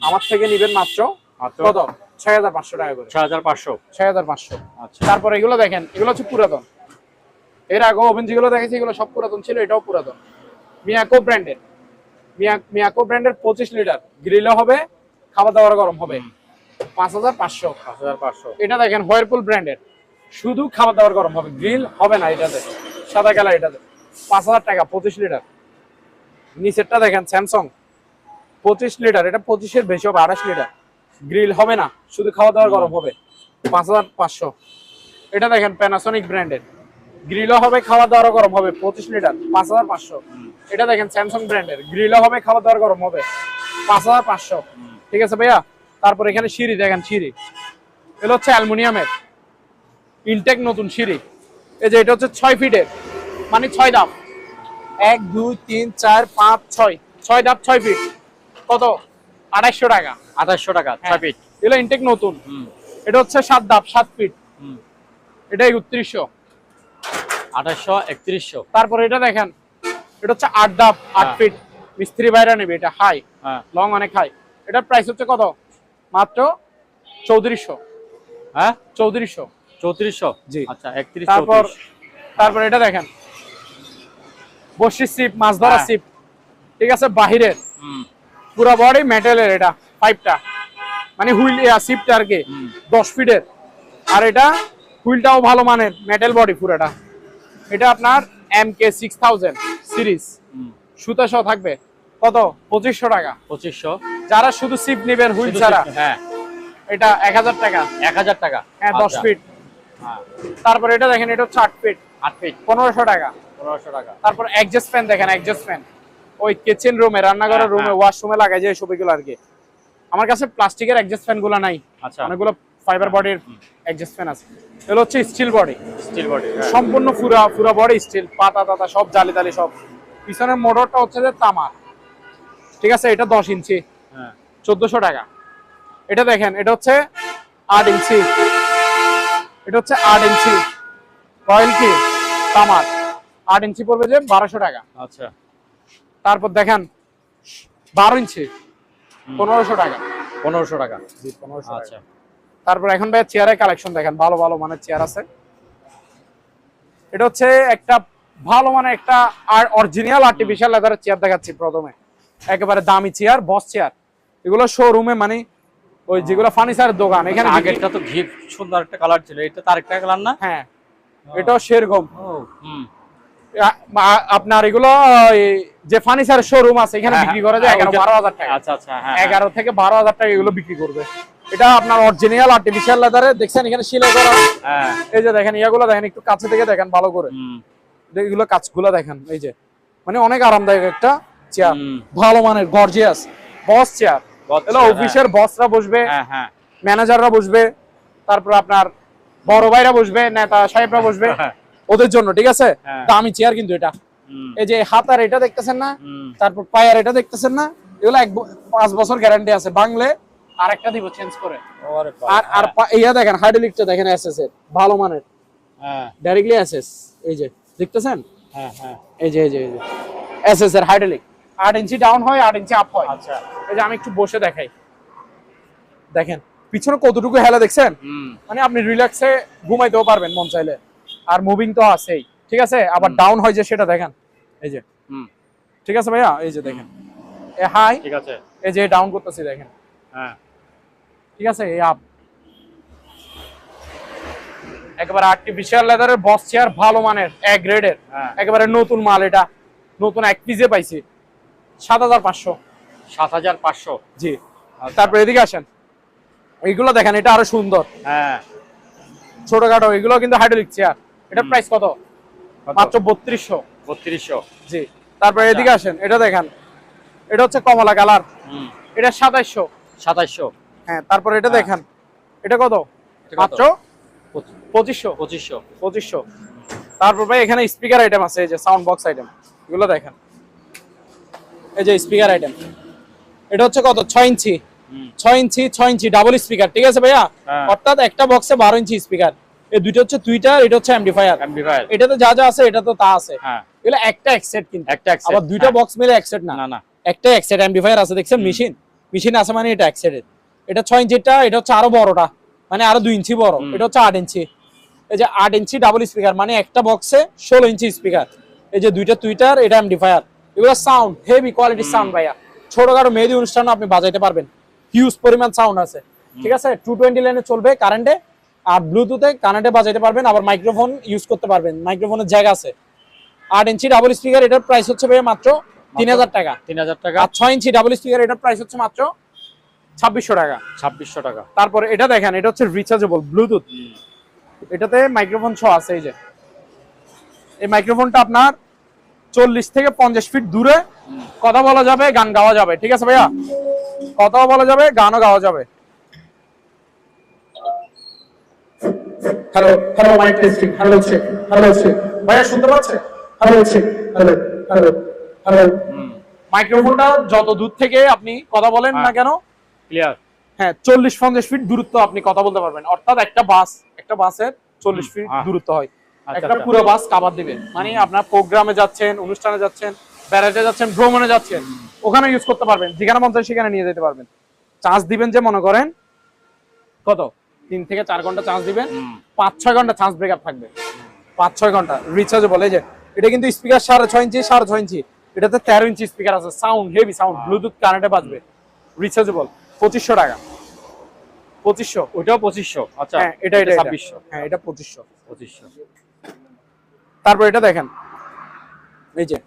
আমার থেকে নিবেন মাত্র কত? 6,500 টাকা করে। 6,500।
আচ্ছা।
তারপর এগুলো দেখেন, এগুলো হচ্ছে পুরাতন। এর আগে ওভেন যেগুলো দেখেছি এগুলো সব পুরাতন ছিল, এটাও পুরাতন। মিয়াকো ব্র্যান্ডের, মিয়াকো ব্র্যান্ডের 25 লিটার গ্রিলও হবে, খাওয়া দাওয়ার গরম হবে। 5500।
5500।
এটা দেখেন হোয়ারপুল ব্র্যান্ডের, শুধু খাবার দাবার গরম হবে, গ্রিল হবে না এটাতে, সাদা কালার এটাতে। 5000 টাকা 25 লিটার। নিচেরটা দেখেন স্যামসাং 25 লিটার, এটা 25-এর বেশি হবে, 28 লিটার। গ্রিল হবে না, শুধু খাওয়া দাওয়ার গরম হবে, 5500। এটা দেখেন প্যানাসোনিক ব্র্যান্ডের, গ্রিলও হবে খাওয়া দাওয়ার গরম হবে, 25 লিটার, 5500। এটা দেখেন স্যামসাং ব্র্যান্ডের, গ্রিলও হবে খাওয়া দাওয়ার গরম হবে, 5500। ঠিক আছে ভাইয়া। তারপর এখানে সিঁড়ি দেখেন, সিঁড়ি এগুলো হচ্ছে অ্যালুমিনিয়ামের, ইনটেক নতুন সিঁড়ি। এই যে এটা হচ্ছে 6 ফিটের, মানে 6 ধাপ, 1 2 3 4 5 6, 6 ধাপ 6 ফিট। কত? 2800 টাকা।
2800 টাকা 6 ফিট।
এগুলো ইনটেক নতুন। এটা হচ্ছে 7 ধাপ 7 ফিট, এটা 3100।
2800 3100।
তারপর এটা দেখেন, এটা হচ্ছে 8 ধাপ 8 ফিট, মিস্ত্রি বাইরে নেবে, এটা হাই, লং অনেক হাই। এটার প্রাইস হচ্ছে কত? মাত্র 3400।
হ্যাঁ
3400।
3400।
জি।
আচ্ছা 31
তারপর
34।
তারপর এটা দেখেন, বসির সিপ, মাছ ধরা সিপ, ঠিক আছে, বাহিরের, পুরো বডি মেটালের, এটা পাইপটা মানে হুইল সিপটা আর কি 10 ফিটের। আর এটা হুইলটাও ভালো মানের, মেটাল বডি পুরোটা। এটা আপনার MK 6000 সিরিজ, সুতা সহ থাকবে। কত? 2500 টাকা।
2500।
যারা শুধু সিপ নেবেন হুইল ছাড়া,
হ্যাঁ
এটা 1000 টাকা।
1000 টাকা।
হ্যাঁ 10 ফিট।
হ্যাঁ।
তারপর এটা দেখেন, এটা হচ্ছে 8 ফিট,
8 ফিট
1500 টাকা।
1500 টাকা।
তারপর এক্সজস্ট ফ্যান দেখেন, এক্সজস্ট ফ্যান ওই কিচেন রুমে, রান্নাঘরের রুমে, ওয়াশরুমে লাগায় যে সবগুলো আর কি। আমার কাছে প্লাস্টিকের এক্সজস্ট ফ্যান গুলো নাই,
আচ্ছা
অনেকগুলো ফাইবার বডির এক্সজস্ট ফ্যান আছে। এগুলো হচ্ছে স্টিল বডি,
স্টিল বডি
সম্পূর্ণ পুরা বডি স্টিল, পাতা টাতা সব জালি টালি সব। পিছনের মোটরটা হচ্ছে যে তামার, ঠিক আছে। এটা 10 ইঞ্চি, 1400 টাকা। এটা দেখেন, এটা হচ্ছে 8 ইঞ্চি, এটা হচ্ছে 8 ইঞ্চি রয়্যাল কি তামার, 8 ইঞ্চি পড়বে যে 1200 টাকা।
আচ্ছা।
তারপর দেখেন 12 ইঞ্চি 1500 টাকা।
1500 টাকা।
জি 1500 টাকা।
আচ্ছা।
তারপর এখন ভাই চেয়ারের কালেকশন দেখেন, ভালো ভালো মানের চেয়ার আছে। এটা হচ্ছে একটা ভালো মানের একটা অরিজিনাল আর্টিফিশিয়াল লেদারের চেয়ার দেখাচ্ছি প্রথমে। একেবারে দামি চেয়ার, বস চেয়ার। এগুলো শোরুমে মানে ওই যেগুলো ফার্নিচারের দোকান, এখানে
আগেরটা তো ঘি সুন্দর একটা কালার ছিল, এটা তার একটা কালার না?
হ্যাঁ এটাও সেরকম। আপনার এগুলো যে ফার্নিচার শোরুম আছে এখানে বিক্রি করে যে 11-12 হাজার টাকা।
আচ্ছা আচ্ছা। হ্যাঁ
11 থেকে 12 হাজার টাকা এগুলো বিক্রি করবে। এটা আপনার অরিজিনাল আর্টিফিশিয়াল লেদারে, দেখছেন এখানে সেলাই করা।
হ্যাঁ
এই যে দেখেন, ইয়াগুলো দেখেন, একটু কাছে থেকে দেখেন ভালো করে, এগুলো কাজগুলো দেখেন। এই যে মানে অনেক আরামদায়ক একটা চেয়ার, ভালো মানের গর্জিয়াস বস চেয়ার। এগুলো অফিসের বসরা বসবে, ম্যানেজাররা বসবে, তারপর আপনার বড় ভাইরা বসবে, নেতা সাহেবরা বসবে, ওদের জন্য, ঠিক আছে। দামি চেয়ার কিন্তু এটা। এই যে হাতার এটা দেখতেছেন না, তারপর পায়ার এটা দেখতেছেন না, এগুলো 5 বছর গ্যারান্টি আছে, ভাঙলে আরেকটা দিব চেঞ্জ করে। আর ইয়া দেখেন, হাইড্রোলিকটা দেখেন এসএস এর, ভালো মানের, ডাইরেক্টলি এসএস। এই যে দেখতেছেন, এই যে এসএস এর হাইড্রোলিক, 8 ইঞ্চি ডাউন হয়, 8 ইঞ্চি আপ হয়।
আচ্ছা।
এই যে আমি একটু বসে দেখাই, দেখেন পিছনে কতটুকু হেলা দেখছেন, মানে আপনি রিল্যাক্সে ঘুমাইতেও পারবেন মন চাইলে। আর মুভিং তো আছেই, ঠিক আছে। আবার ডাউন হয় যে সেটা দেখেন, এই যে ঠিক আছে ভাইয়া, এই যে দেখেন এ হাই,
ঠিক আছে,
এই যে ডাউন করতেছি দেখেন,
হ্যাঁ
ঠিক আছে। এই আপ, একেবারে আর্টিফিশিয়াল লেদারের বস চেয়ার, ভালো মানের, এ গ্রেডের, একেবারে নতুন মাল। এটা নতুন এক পিসে পাইছি, 7500।
7500।
জি। তারপর এদিকে আসেন, এইগুলো দেখেন, এটা আরো সুন্দর, ছোটখাটো, এগুলো কিন্তু হাইড্রোলিক চেয়ার। এটার প্রাইস কত? মাত্র 3200।
3200।
জি। তারপর এদিকে আসেন, এটা দেখেন, এটা হচ্ছে কমলা কালার, এটা 2700।
2700।
হ্যাঁ। তারপর এটা দেখেন, এটা কত? মাত্র 2500। 2500। তারপর ভাই এখানে স্পিকার আইটেম আছে, এই যে সাউন্ড বক্স আইটেম, এগুলো দেখেন, এই যে স্পিকার আইটেম। এটা হচ্ছে কত? 6 ইঞ্চি, 6 ইঞ্চি ডাবল স্পিকার, ঠিক আছে ভাইয়া। অর্থাৎ একটা বক্সে 12 ইঞ্চি স্পিকার। এই দুটো হচ্ছে টুইটার, এটা হচ্ছে অ্যাম্পলিফায়ার। এটাতে যা যা আছে এটা তো তা আছে। এগুলো একটা এক সেট, কিন্তু আবার দুইটা বক্স মিলে এক সেট না, একটা এক সেট অ্যাম্পলিফায়ার আছে, দেখছেন মেশিন আছে, মানে এটা এক সেটের। এটা 6 ইঞ্চিটা, এটা হচ্ছে আরো বড়টা, মানে আরো 2 ইঞ্চি বড়, এটা হচ্ছে 8 ইঞ্চি। এই যে 8 ইঞ্চি ডাবল স্পিকার, মানে একটা বক্সে 16 ইঞ্চি স্পিকার। এই যে দুইটা টুইটার, এটা অ্যাম্পলিফায়ার। এগুলো সাউন্ড হেভি কোয়ালিটির সাউন্ড ভাইয়া, ছোটখাটো মেহেদি অনুষ্ঠানে আপনি বাজাইতে পারবেন, হিউজ পরিমাণ সাউন্ড আছে। ঠিক আছে 220 লাইনে চলবে কারেন্টে, আর ব্লুটুথে কানেক্টে বাজাইতে পারবেন, আবার মাইক্রোফোন ইউজ করতে পারবেন, মাইক্রোফোনের জায়গা আছে। 8 ইঞ্চি ডাবল স্পিকার, এটার প্রাইস হচ্ছে ভাই মাত্র 3000 টাকা।
3000 টাকা।
আর 6 ইঞ্চি ডাবল স্পিকার, এটার প্রাইস হচ্ছে মাত্র 2600 টাকা।
2600 টাকা।
তারপরে এটা দেখেন, এটা হচ্ছে রিচার্জেবল ব্লুটুথ, এটাতে মাইক্রোফোন সহ আছে। এই যে এই মাইক্রোফোনটা আপনার 40 থেকে 50 ফিট দূরে কথা বলা যাবে, গান গাওয়া যাবে। ঠিক আছে ভাইয়া, কথাও বলা যাবে, গানও গাওয়া যাবে। Hello hello, mic testing, hello check, hello check. ভাইয়া শুনতে পাচ্ছে? Hello check, hello hello hello. মাইক্রোফোনটা যত দূর থেকে আপনি কথা বলেন না কেন,
ক্লিয়ার।
হ্যাঁ 40-50 ফিট দূরত্ব আপনি কথা বলতে পারবেন। অর্থাৎ একটা বাসের 40 ফিট দূরত্ব হয়, একটা পুরো বাস কভার দিবে। মানে আপনার প্রোগ্রামে যাচ্ছেন, অনুষ্ঠানে যাচ্ছেন, বেড়াতে যাচ্ছেন, ভ্রমণে যাচ্ছেন, ওখানে ইউজ করতে পারবেন, যেখানে মন চায় সেখানে নিয়ে যেতে পারবেন। চার্জ দিবেন যে মনে করেন কত 3 থেকে 4 ঘন্টা চার্জ দিবেন, 5-6 ঘন্টা চার্জ ব্রেকআপ থাকবে, 5-6 ঘন্টা রিচার্জেবল। এই যে এটা কিন্তু স্পিকার 6.5 ইঞ্চি, 6.5 ইঞ্চি, এটাতে 13 ইঞ্চি স্পিকার আছে, সাউন্ড হেভি সাউন্ড, ব্লুটুথ কানেক্টে বাজবে, রিচার্জেবল। 2500 টাকা। 2500,
ওইটাও 2500। আচ্ছা
হ্যাঁ এটা
2600।
হ্যাঁ এটা 2500।
2500।
তারপর এটা দেখেন, এই যে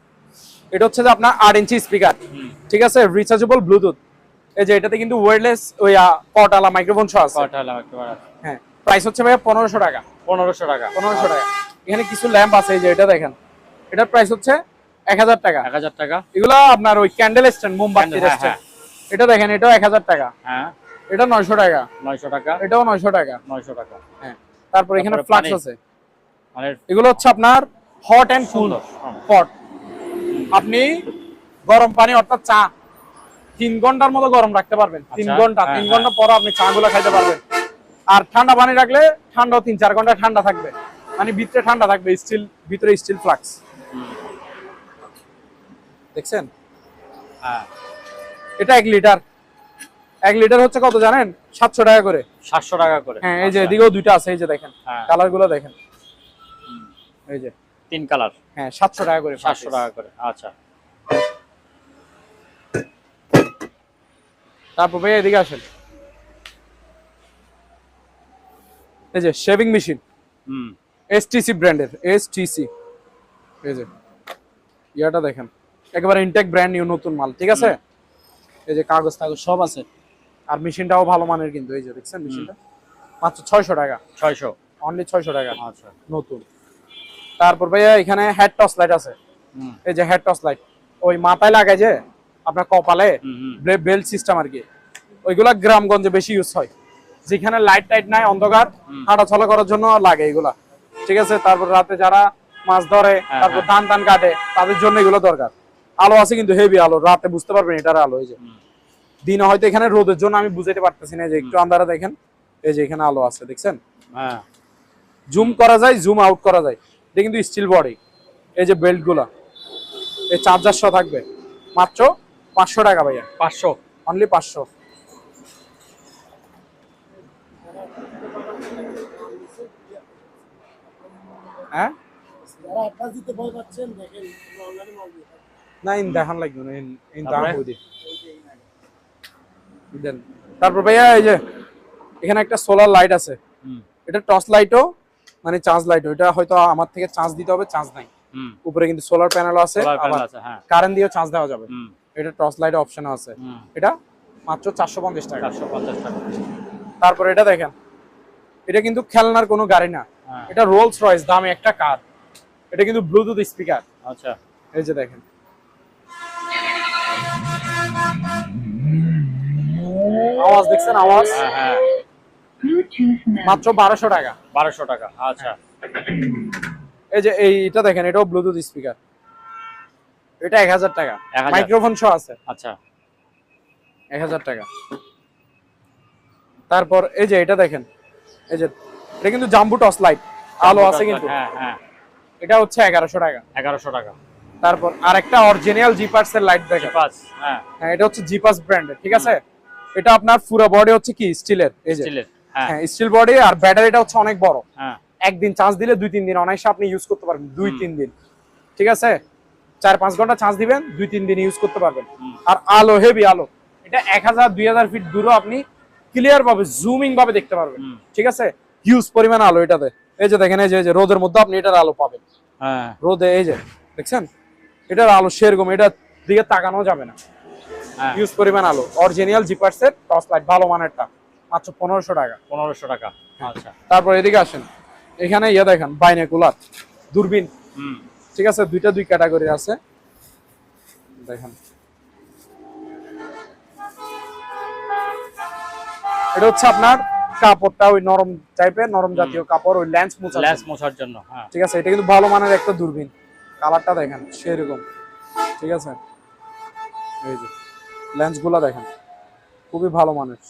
এটা হচ্ছে যে আপনার 8 ইঞ্চি স্পিকার, ঠিক আছে, রিচার্জেবল ব্লুটুথ। এই যে এটাতে কিন্তু ওয়্যারলেস ওই পর্টালা মাইক্রোফোন সহ আছে।
পর্টালা মাইক্রোফোন।
হ্যাঁ প্রাইস হচ্ছে ভাই 1500 টাকা।
1500 টাকা।
1500 টাকা। এখানে কিছু ল্যাম্প আছে, এই যে এটা দেখেন, এটার প্রাইস হচ্ছে 1000 টাকা।
1000 টাকা।
এগুলো আপনার ওই ক্যান্ডেল স্ট্যান্ড, মোমবাতির স্ট্যান্ড। এটা দেখেন, এটাও 1000 টাকা।
হ্যাঁ
এটা 900 টাকা।
900 টাকা।
এটাও 900 টাকা।
900 টাকা।
হ্যাঁ তারপর এখানে ফ্লাক্স আছে,
মানে
এগুলো হচ্ছে আপনার হট এন্ড কুল পট। আপনি গরম পানি অর্থাৎ চা 3 ঘন্টার মতো গরম রাখতে পারবেন। 3 ঘন্টা, 3 ঘন্টা পর আপনি চা গুলো খাইতে পারবেন। আর ঠান্ডা পানি রাখলে ঠান্ডাও 3-4 ঘন্টা ঠান্ডা থাকবে, মানে ভিতরে ঠান্ডা থাকবে, স্টিল ভিতরে স্টিল ফ্লাক্স। দেখছেন?
হ্যাঁ
এটা 1 লিটার। 1 লিটার হচ্ছে কত জানেন? 700 টাকা করে।
700 টাকা করে।
হ্যাঁ এই যে এদিকেও দুইটা আছে, এই যে দেখেন কালার গুলো দেখেন, এই যে
3 কালার।
হ্যাঁ 700 টাকা করে।
700 টাকা করে। আচ্ছা
তারপর ভাই এদিকে আসেন, এই যে শেভিং মেশিন, এসটিসি ব্র্যান্ডের, এসটিসি। এই যে ইয়াটা দেখেন, একেবারে ইনটেক ব্র্যান্ড নিউ, নতুন মাল। ঠিক আছে, এই যে কাগজ সব আছে, আর মেশিনটাও ভালো মানের কিন্তু। এই যে দেখছেন মেশিনটা মাত্র 600 টাকা।
600,
অনলি 600 টাকা।
আচ্ছা
নতুন। তারপর ভাইয়া এখানে হেড টর্চ লাইট আছে, এই যে হেড টর্চ লাইট, ওই মাথায় লাগায় যে আপনার কপালে, বেল্ট সিস্টেম আর কি, ওইগুলা গ্রামগঞ্জে বেশি ইউজ হয়, যেখানে লাইট টাইট নাই, অন্ধকার, হাঁটা চলা করার জন্য লাগে এগুলা। ঠিক আছে, তারপর রাতে যারা মাছ ধরে, তারপর ধান টান কাটে, তাদের জন্য এগুলো দরকার। আলো আছে কিন্তু হেভি আলো, রাতে বুঝতে পারবেন এটার আলো। এই যে দিনে হয়তো এখানে রোদের জন্য আমি বুঝাইতে পারতেছি না, যে একটু আন্ধারে দেখেন, এই যে এখানে আলো আছে, দেখছেন?
হ্যাঁ
জুম করা যায়, জুম আউট করা যায়। এটা কিন্তু স্টিল বডি। এই যে বেল্ট গুলা, এই চার্জার সহ থাকবে, মাত্র 500 টাকা ভাইয়া।
500,
অনলি 500। হ্যাঁ না ইন দেখান লাগবে না, ইন দাম কই দি দেন। তারপর ভাইয়া এই যে এখানে একটা সোলার লাইট আছে, এটা টর্চ লাইটও মানে চার্জ লাইটও। এটা হয়তো আমার থেকে চার্জ দিতে হবে, চার্জ নাই। উপরে কিন্তু সোলার প্যানেলও আছে, আবার কারেন্ট দিয়েও চার্জ দেওয়া যাবে। এটা টর্চ লাইট অপশনও আছে। এটা মাত্র 450 টাকা।
450 টাকা।
তারপর এটা দেখেন, এটা কিন্তু খেলনার কোনো গাড়ি না, এটা রোলস রয়েস দামি একটা কার। এটা কিন্তু ব্লুটুথ স্পিকার।
আচ্ছা
এই যে দেখেন, আওয়াজ দেখছেন? আওয়াজ
হ্যাঁ
মাত্র 1200 টাকা।
1200 টাকা। আচ্ছা
এই যে এইটা দেখেন, এটাও ব্লুটুথ স্পিকার, এটা 1000 টাকা, মাইক্রোফোন সহ আছে।
আচ্ছা
1000 টাকা। তারপর এই যে এটা দেখেন, এই যে এটা কিন্তু জাম্বু টর্চ লাইট, আলো আছে কিন্তু।
হ্যাঁ
এটা হচ্ছে 1100 টাকা।
1100 টাকা।
তারপর আরেকটা অরিজিনাল জিপার্স এর লাইট দেখেন।
জিপাস, হ্যাঁ
হ্যাঁ এটা হচ্ছে জিপাস ব্র্যান্ডের। ঠিক আছে, এটা আপনার পুরো বডি হচ্ছে কি স্টিলের, এই যে
স্টিলের।
হ্যাঁ স্টিল বডি, আর ব্যাটারিটা হচ্ছে অনেক বড়।
হ্যাঁ
একদিন চার্জ দিলে 2-3 দিন অনায়াসে আপনি ইউজ করতে পারবেন। 2-3 দিন, ঠিক আছে, 4-5 ঘন্টা চার্জ দিবেন, 2-3 দিন ইউজ করতে পারবেন। আর আলো হেভি আলো, এটা 1000-2000 ফিট দূরও আপনি ক্লিয়ার ভাবে জুমিং ভাবে দেখতে পারবেন। ঠিক আছে, হিউজ পরিমাণ আলো এটাতে। এই যে দেখেন, এই যে রোদের মধ্যে আপনি এটার আলো পাবেন।
হ্যাঁ,
রোদে এই যে দেখছেন এটার আলো সেরকম, এটার দিকে তাকানো যাবে না।
হ্যাঁ,
হিউজ পরিমাণ আলো, অরিজিনাল জিপার্সের টর্চ লাইট, ভালো মানেরটা, মাত্র 1500 টাকা।
1500 টাকা। আচ্ছা,
তারপর এদিকে আসেন, এখানে ইয়ে দেখেন, বাইনোকুলার, দূরবীন। ঠিক আছে, দুই ক্যাটাগরি আছে দেখেন। এটা হচ্ছে আপনার কাপড়টা ওই নরম টাইপের, নরম জাতীয় কাপড়, ওই লেন্স
মোছার জন্য। হ্যাঁ,
ঠিক আছে, এটা কিন্তু ভালো মানের একটা দূরবীন। কালারটা দেখেন সেরকম। ঠিক আছে, এই যে লেন্সগুলো দেখেন খুবই ভালো মানের।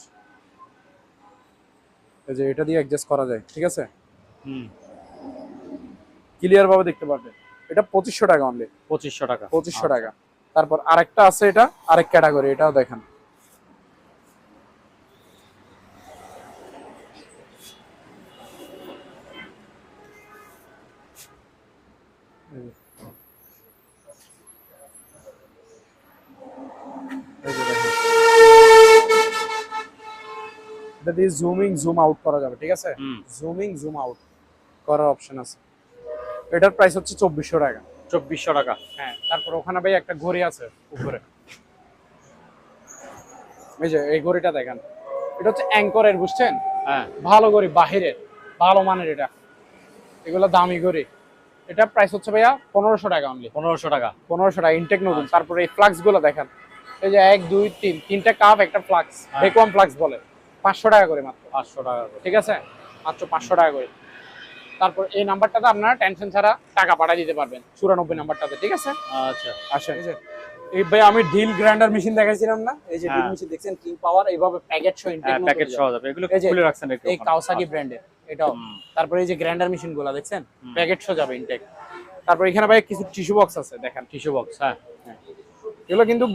এই যে এটা দিয়ে অ্যাডজাস্ট করা যায়। ঠিক আছে, ক্লিয়ার ভাবে দেখতে পারবেন। এটা 2500 টাকা অনলি।
2500 টাকা।
2500 টাকা। তারপর আরেকটা আছে, এটা আরেক ক্যাটাগরি, এটাও দেখেন। এই যে দেখেন, এটা দিয়ে জুমিং জুম আউট করা যাবে। ঠিক আছে, জুমিং জুম আউট করার অপশন আছে। এটার প্রাইস হচ্ছে 2400 টাকা।
2400 টাকা।
হ্যাঁ, তারপর ওখানে ভাই একটা ঘড়ি আছে উপরে, এই যে এই ঘড়িটা দেখেন, এটা হচ্ছে অ্যাঙ্করের, বুঝছেন?
হ্যাঁ,
ভালো ঘড়ি, বাহিরের ভালো মানের। এটা এগুলো দামি ঘড়ি। এটা প্রাইস হচ্ছে ভাইয়া 1500 টাকা অনলি।
1500 টাকা।
1500 টাকা, ইনটেক নতুন। তারপরে এই ফ্লাক্স গুলো দেখেন, এই যে 1 2 3 তিনটা কাপ, একটা ফ্লাক্স, ভ্যাকুয়াম ফ্লাক্স বলে, 500 টাকা করে মাত্র।
500 টাকা।
ঠিক আছে, মাত্র 500 টাকা করে। তারপর এই নাম্বারটাতে আপনারা টেনশন ছাড়া টাকা পাঠিয়ে দিতে পারবেন, 94 নাম্বারটাতে। ঠিক আছে,
আচ্ছা,
আসেন। এই যে এই ভাই আমি ডিল গ্রাইন্ডার মেশিন দেখাইছিলাম না, এই যে ডিল মেশিন দেখছেন, কিং পাওয়ার, এইভাবে প্যাকেট সহ ইনটেক নতুন
প্যাকেট সহ যাবে। এগুলো খুলে রাখছেন একটু।
এই কাওসাকি ব্র্যান্ডের এটাও। তারপর এই যে গ্রাইন্ডার মেশিন গুলো দেখছেন, প্যাকেট সহ যাবে ইনটেক। তারপর এখানে ভাই কিছু টিস্যু বক্স আছে দেখেন,
টিস্যু বক্স। হ্যাঁ,
এগুলো কিন্তু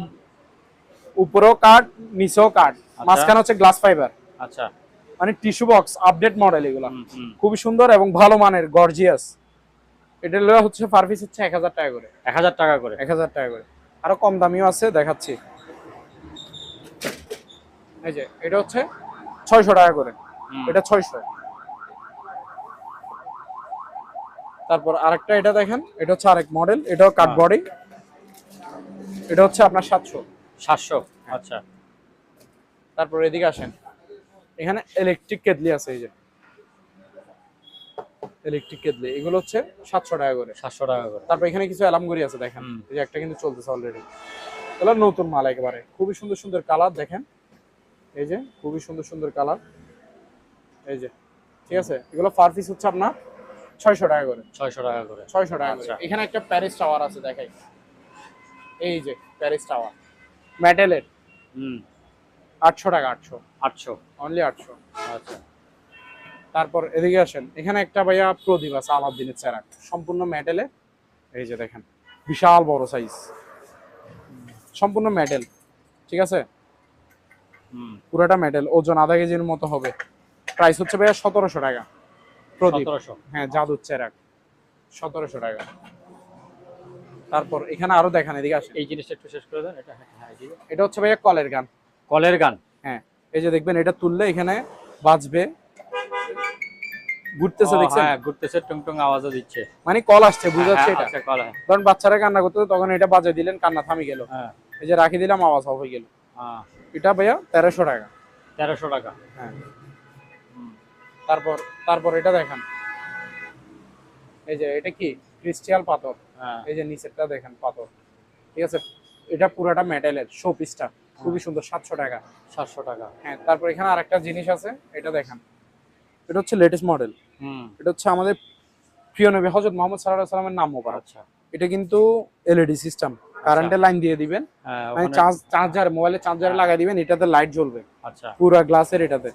উপরেও কাঠ, নিচেও কাঠ, মাঝখানে হচ্ছে গ্লাস ফাইবার।
আচ্ছা,
মানে টিস্যু বক্স আপডেট মডেল এগুলো, খুবই সুন্দর এবং ভালো মানের, গর্জিয়াস। এটা হচ্ছে পার পিস হচ্ছে 1000 টাকা করে।
1000 টাকা করে।
1000 টাকা করে। আরো কম দামিও আছে, দেখাচ্ছি। এই যে এটা হচ্ছে 600 টাকা করে, এটা 600। তারপর আরেকটা এটা দেখেন, এটা হচ্ছে আরেক মডেল, এটাও কাট বডি, এটা হচ্ছে আপনার 700।
700। আচ্ছা,
তারপর এদিকে আসেন, এখানে ইলেকট্রিক কেটলি আছে, এই যে ইলেকট্রিক কেটলি, এগুলো হচ্ছে 700 টাকা করে।
700 টাকা করে।
তারপর এখানে কিছু অ্যালার্ম ঘড়ি আছে দেখেন, এই যে একটা কিন্তু চলতেছে অলরেডি। এগুলো নতুন মাল একেবারে, খুবই সুন্দর সুন্দর কালার দেখেন, এই যে খুবই সুন্দর সুন্দর কালার, এই যে। ঠিক আছে, এগুলো পার পিস হচ্ছে আপনার 600 টাকা করে।
600 টাকা করে।
600 টাকা করে। এখানে একটা প্যারিস টাওয়ার আছে দেখাই, এই যে প্যারিস টাওয়ার, মেটালের, 800 টাকা। 800 অনলি 800।
আচ্ছা,
তারপর এদিকে আসেন, এখানে একটা ভাইয়া প্রদীপ আছে, আলাদিনের চেরাক, সম্পূর্ণ মেটালে। এই যে দেখেন, বিশাল বড় সাইজ, সম্পূর্ণ মেটাল। ঠিক আছে, পুরোটা মেটাল, ওজন আধা কেজির মতো হবে। প্রাইস হচ্ছে ভাইয়া 1700 টাকা প্রদীপ।
1700।
হ্যাঁ, জাদুর চেরাক, 1700 টাকা। তারপর এখানে আরো দেখান, এদিকে আসেন,
এই জিনিসটা একটু শেষ করে দেন। এটা
এটা হচ্ছে ভাইয়া কলের গান।
কলের গান।
হ্যাঁ, এই যে দেখবেন, এটা তুললে এখানে বাজবে, ঘুরতেছে, দেখছেন?
হ্যাঁ, ঘুরতেছে, টুং টুং আওয়াজও দিচ্ছে,
মানে কল আসছে, বুঝাচ্ছে এটা।
আচ্ছা, কল।
ধরুন বাচ্চারা কান্না করতে, তখন এটা বাজিয়ে দিলেন, কান্না থামি গেল।
হ্যাঁ,
এই যে রাখি দিলাম, আওয়াজ অফ হয়ে গেল। এটা ভাইয়া 1300 টাকা।
1300 টাকা।
হ্যাঁ, তারপর তারপর এটা দেখেন, এই যে এটা কি ক্রিস্টাল পাথর, এই যে নিচেরটা দেখেন পাথর। ঠিক আছে, এটা পুরাটা মেটালের, শো পিসটা খুবই সুন্দর, 700 টাকা।
700 টাকা।
হ্যাঁ, তারপর এখানে আরেকটা জিনিস আছে, এটা দেখেন, এটা হচ্ছে লেটেস্ট মডেল। এটা হচ্ছে আমাদের প্রিয় নবী হযরত মুহাম্মদ সাল্লাল্লাহু আলাইহি ওয়াসাল্লামের নাম মোবারক।
আচ্ছা,
এটা কিন্তু এলইডি সিস্টেম, কারেন্টের লাইন দিয়ে দিবেন, মানে চার্জার, মোবাইলে চার্জারে লাগাই দিবেন, এটাতে লাইট জ্বলবে।
আচ্ছা,
পুরো গ্লাসের এটাতে।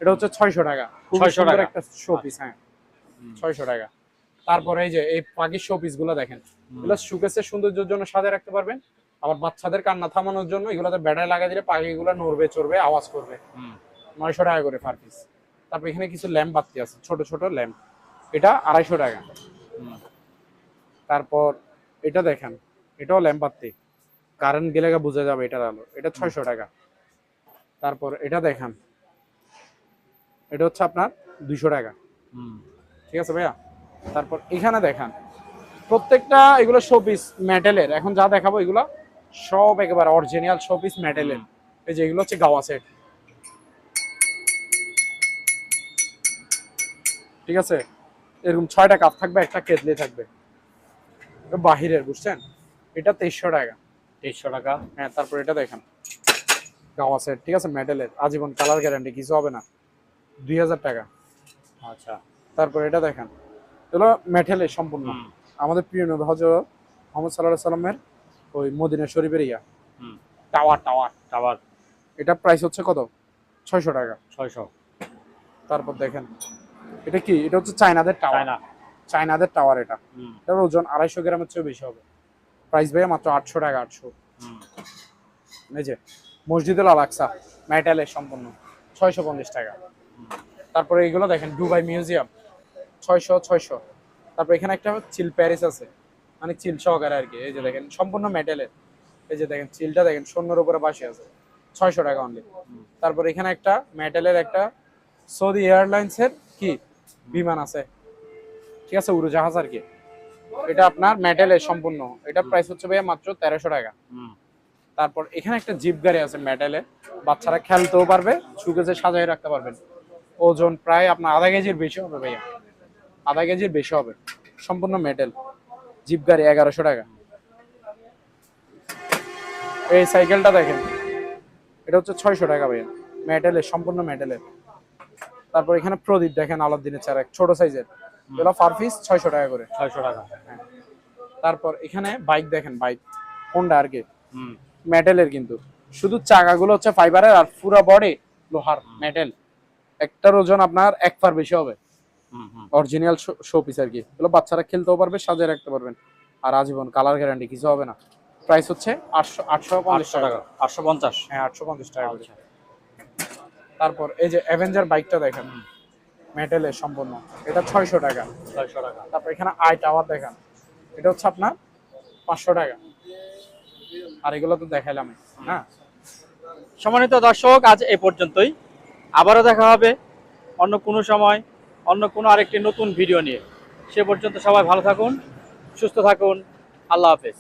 এটা হচ্ছে 600 টাকা, খুব
600
সুন্দর
টাকা
একটা শো পিস। হ্যাঁ, 600 টাকা। তারপরে এই যে এই পাখির শো পিস গুলো দেখেন, এগুলো শোকেসের সৌন্দর্যের জন্য সাজিয়ে রাখতে পারবেন, আবার বাচ্চাদের কান্না থামানোর জন্য এগুলোতে ব্যাটারি লাগাই দিলে পাখিগুলো নড়বে, চড়বে, আওয়াজ করবে। 900 টাকা করে পার পিস। তারপর এখানে কিছু ল্যাম্প বাতি আছে, ছোট ছোট ল্যাম্প, এটা 250 টাকা। তারপর এটা দেখেন, এটাও ল্যাম্প বাতি, কারেন্ট গেলে বোঝা যাবে এটার আলো, এটা 600 টাকা। তারপর এটা দেখেন, এটা হচ্ছে আপনার 200 টাকা। ঠিক আছে ভাইয়া। তারপর এখানে দেখান প্রত্যেকটা এগুলো শোপিস মেটালের, এখন যা দেখাবো এগুলো সব একেবারে অরিজিনাল শোপিস মেটালের। এই যে এগুলো হচ্ছে গাওয়া সেট, ঠিক আছে। এরকম 6টা কাপ থাকবে, একটা কেটলি থাকবে, বাহিরের, বুঝছেন। এটা 2300 টাকা।
2300 টাকা।
হ্যাঁ, তারপর এটা দেখেন গাওয়া সেট, ঠিক আছে, মেটালের, আজীবন কালার গ্যারান্টি, কিছু হবে না, 2000 টাকা।
আচ্ছা,
তারপর এটা দেখেন, এগুলো মেটালের সম্পূর্ণ। আমাদের প্রিয় নবী হযরত মুহাম্মদ সাল্লাল্লাহু আলাইহি সাল্লামের ওই মদিনা শরীফের টাওয়ার টাওয়ার
টাওয়ার।
এটা প্রাইস হচ্ছে কত? 600 টাকা।
600।
তারপর দেখেন এটা কি, এটা হচ্ছে চায়নাদের টাওয়ার। চায়নাদের টাওয়ার। এটার ওজন 250 গ্রামের চেয়ে বেশি হবে। প্রাইস ভাইয়া মাত্র 800 টাকা। 800। এই যে মসজিদুল আল আকসা মেটালের সম্পূর্ণ, 650 টাকা। তারপরে এইগুলো দেখেন দুবাই মিউজিয়াম, 600। তারপর এখানে একটা চিল প্যারিস আছে, মানে চিল সহকারে আর কি। এই যে দেখেন সম্পূর্ণ মেটালের। এই যে দেখেন চিলটা দেখেন সোনার উপরে বাসি আছে, 600 টাকা অনলি। তারপর এখানে একটা মেটালের একটা সৌদি এয়ারলাইন্সের কি বিমান আছে, ঠিক আছে, উড়োজাহাজ আর কি। এটা আপনার মেটালের সম্পূর্ণ। এটা প্রাইস হচ্ছে ভাইয়া মাত্র 1300 টাকা। তারপর এখানে একটা জিপ গাড়ি আছে মেটালের, বাচ্চারা খেলতেও পারবে, সুকেজে সাজাই রাখতে পারবেন। ওজন প্রায় আপনার আধা কেজির বেশি হবে ভাইয়া, আধা কেজির বেশি হবে, সম্পূর্ণ মেটাল জিপ গাড়ি, 1100 টাকা। এই সাইকেলটা দেখেন, এটা হচ্ছে 600 টাকা ভাইয়া, মেটালের, সম্পূর্ণ মেটালের। তারপর এখানে প্রদীপ দেখেন আলাদিনের চারাক, ছোট সাইজের, এগুলো পার পিস 600 টাকা করে।
600 টাকা।
হ্যাঁ। তারপর এখানে বাইক দেখেন, বাইক হোন্ডা আর কি, মেটালের, কিন্তু শুধু চাকাগুলো হচ্ছে ফাইবারের আর পুরো বডি লোহার মেটাল। একটার ওজন আপনার 1 পার বেশি হবে, অরিজিনাল শো পিস আর কি। এগুলো বাচ্চারা খেলতেও পারবে, সাজিয়ে রাখতে পারবেন, আর আজীবন কালার গ্যারান্টি, কিছু হবে না। প্রাইস হচ্ছে 850 টাকা।
850।
হ্যাঁ, 850 টাকা করে। তারপর এই যে অ্যাভেঞ্জার বাইকটা দেখেন, মেটালের সম্পূর্ণ, এটা 600 টাকা।
600 টাকা।
তারপর এখানে আই টাওয়ার দেখেন, এটা হচ্ছে আপনার 500 টাকা। আর এগুলো তো দেখাইলাম। হ্যাঁ,
সম্মানিত দর্শক, আজ এ পর্যন্তই। আবারও দেখা হবে অন্য কোনো সময়, অন্য কোনো আরেকটি নতুন ভিডিও নিয়ে। সে পর্যন্ত সবাই ভালো থাকুন, সুস্থ থাকুন। আল্লাহ হাফেজ।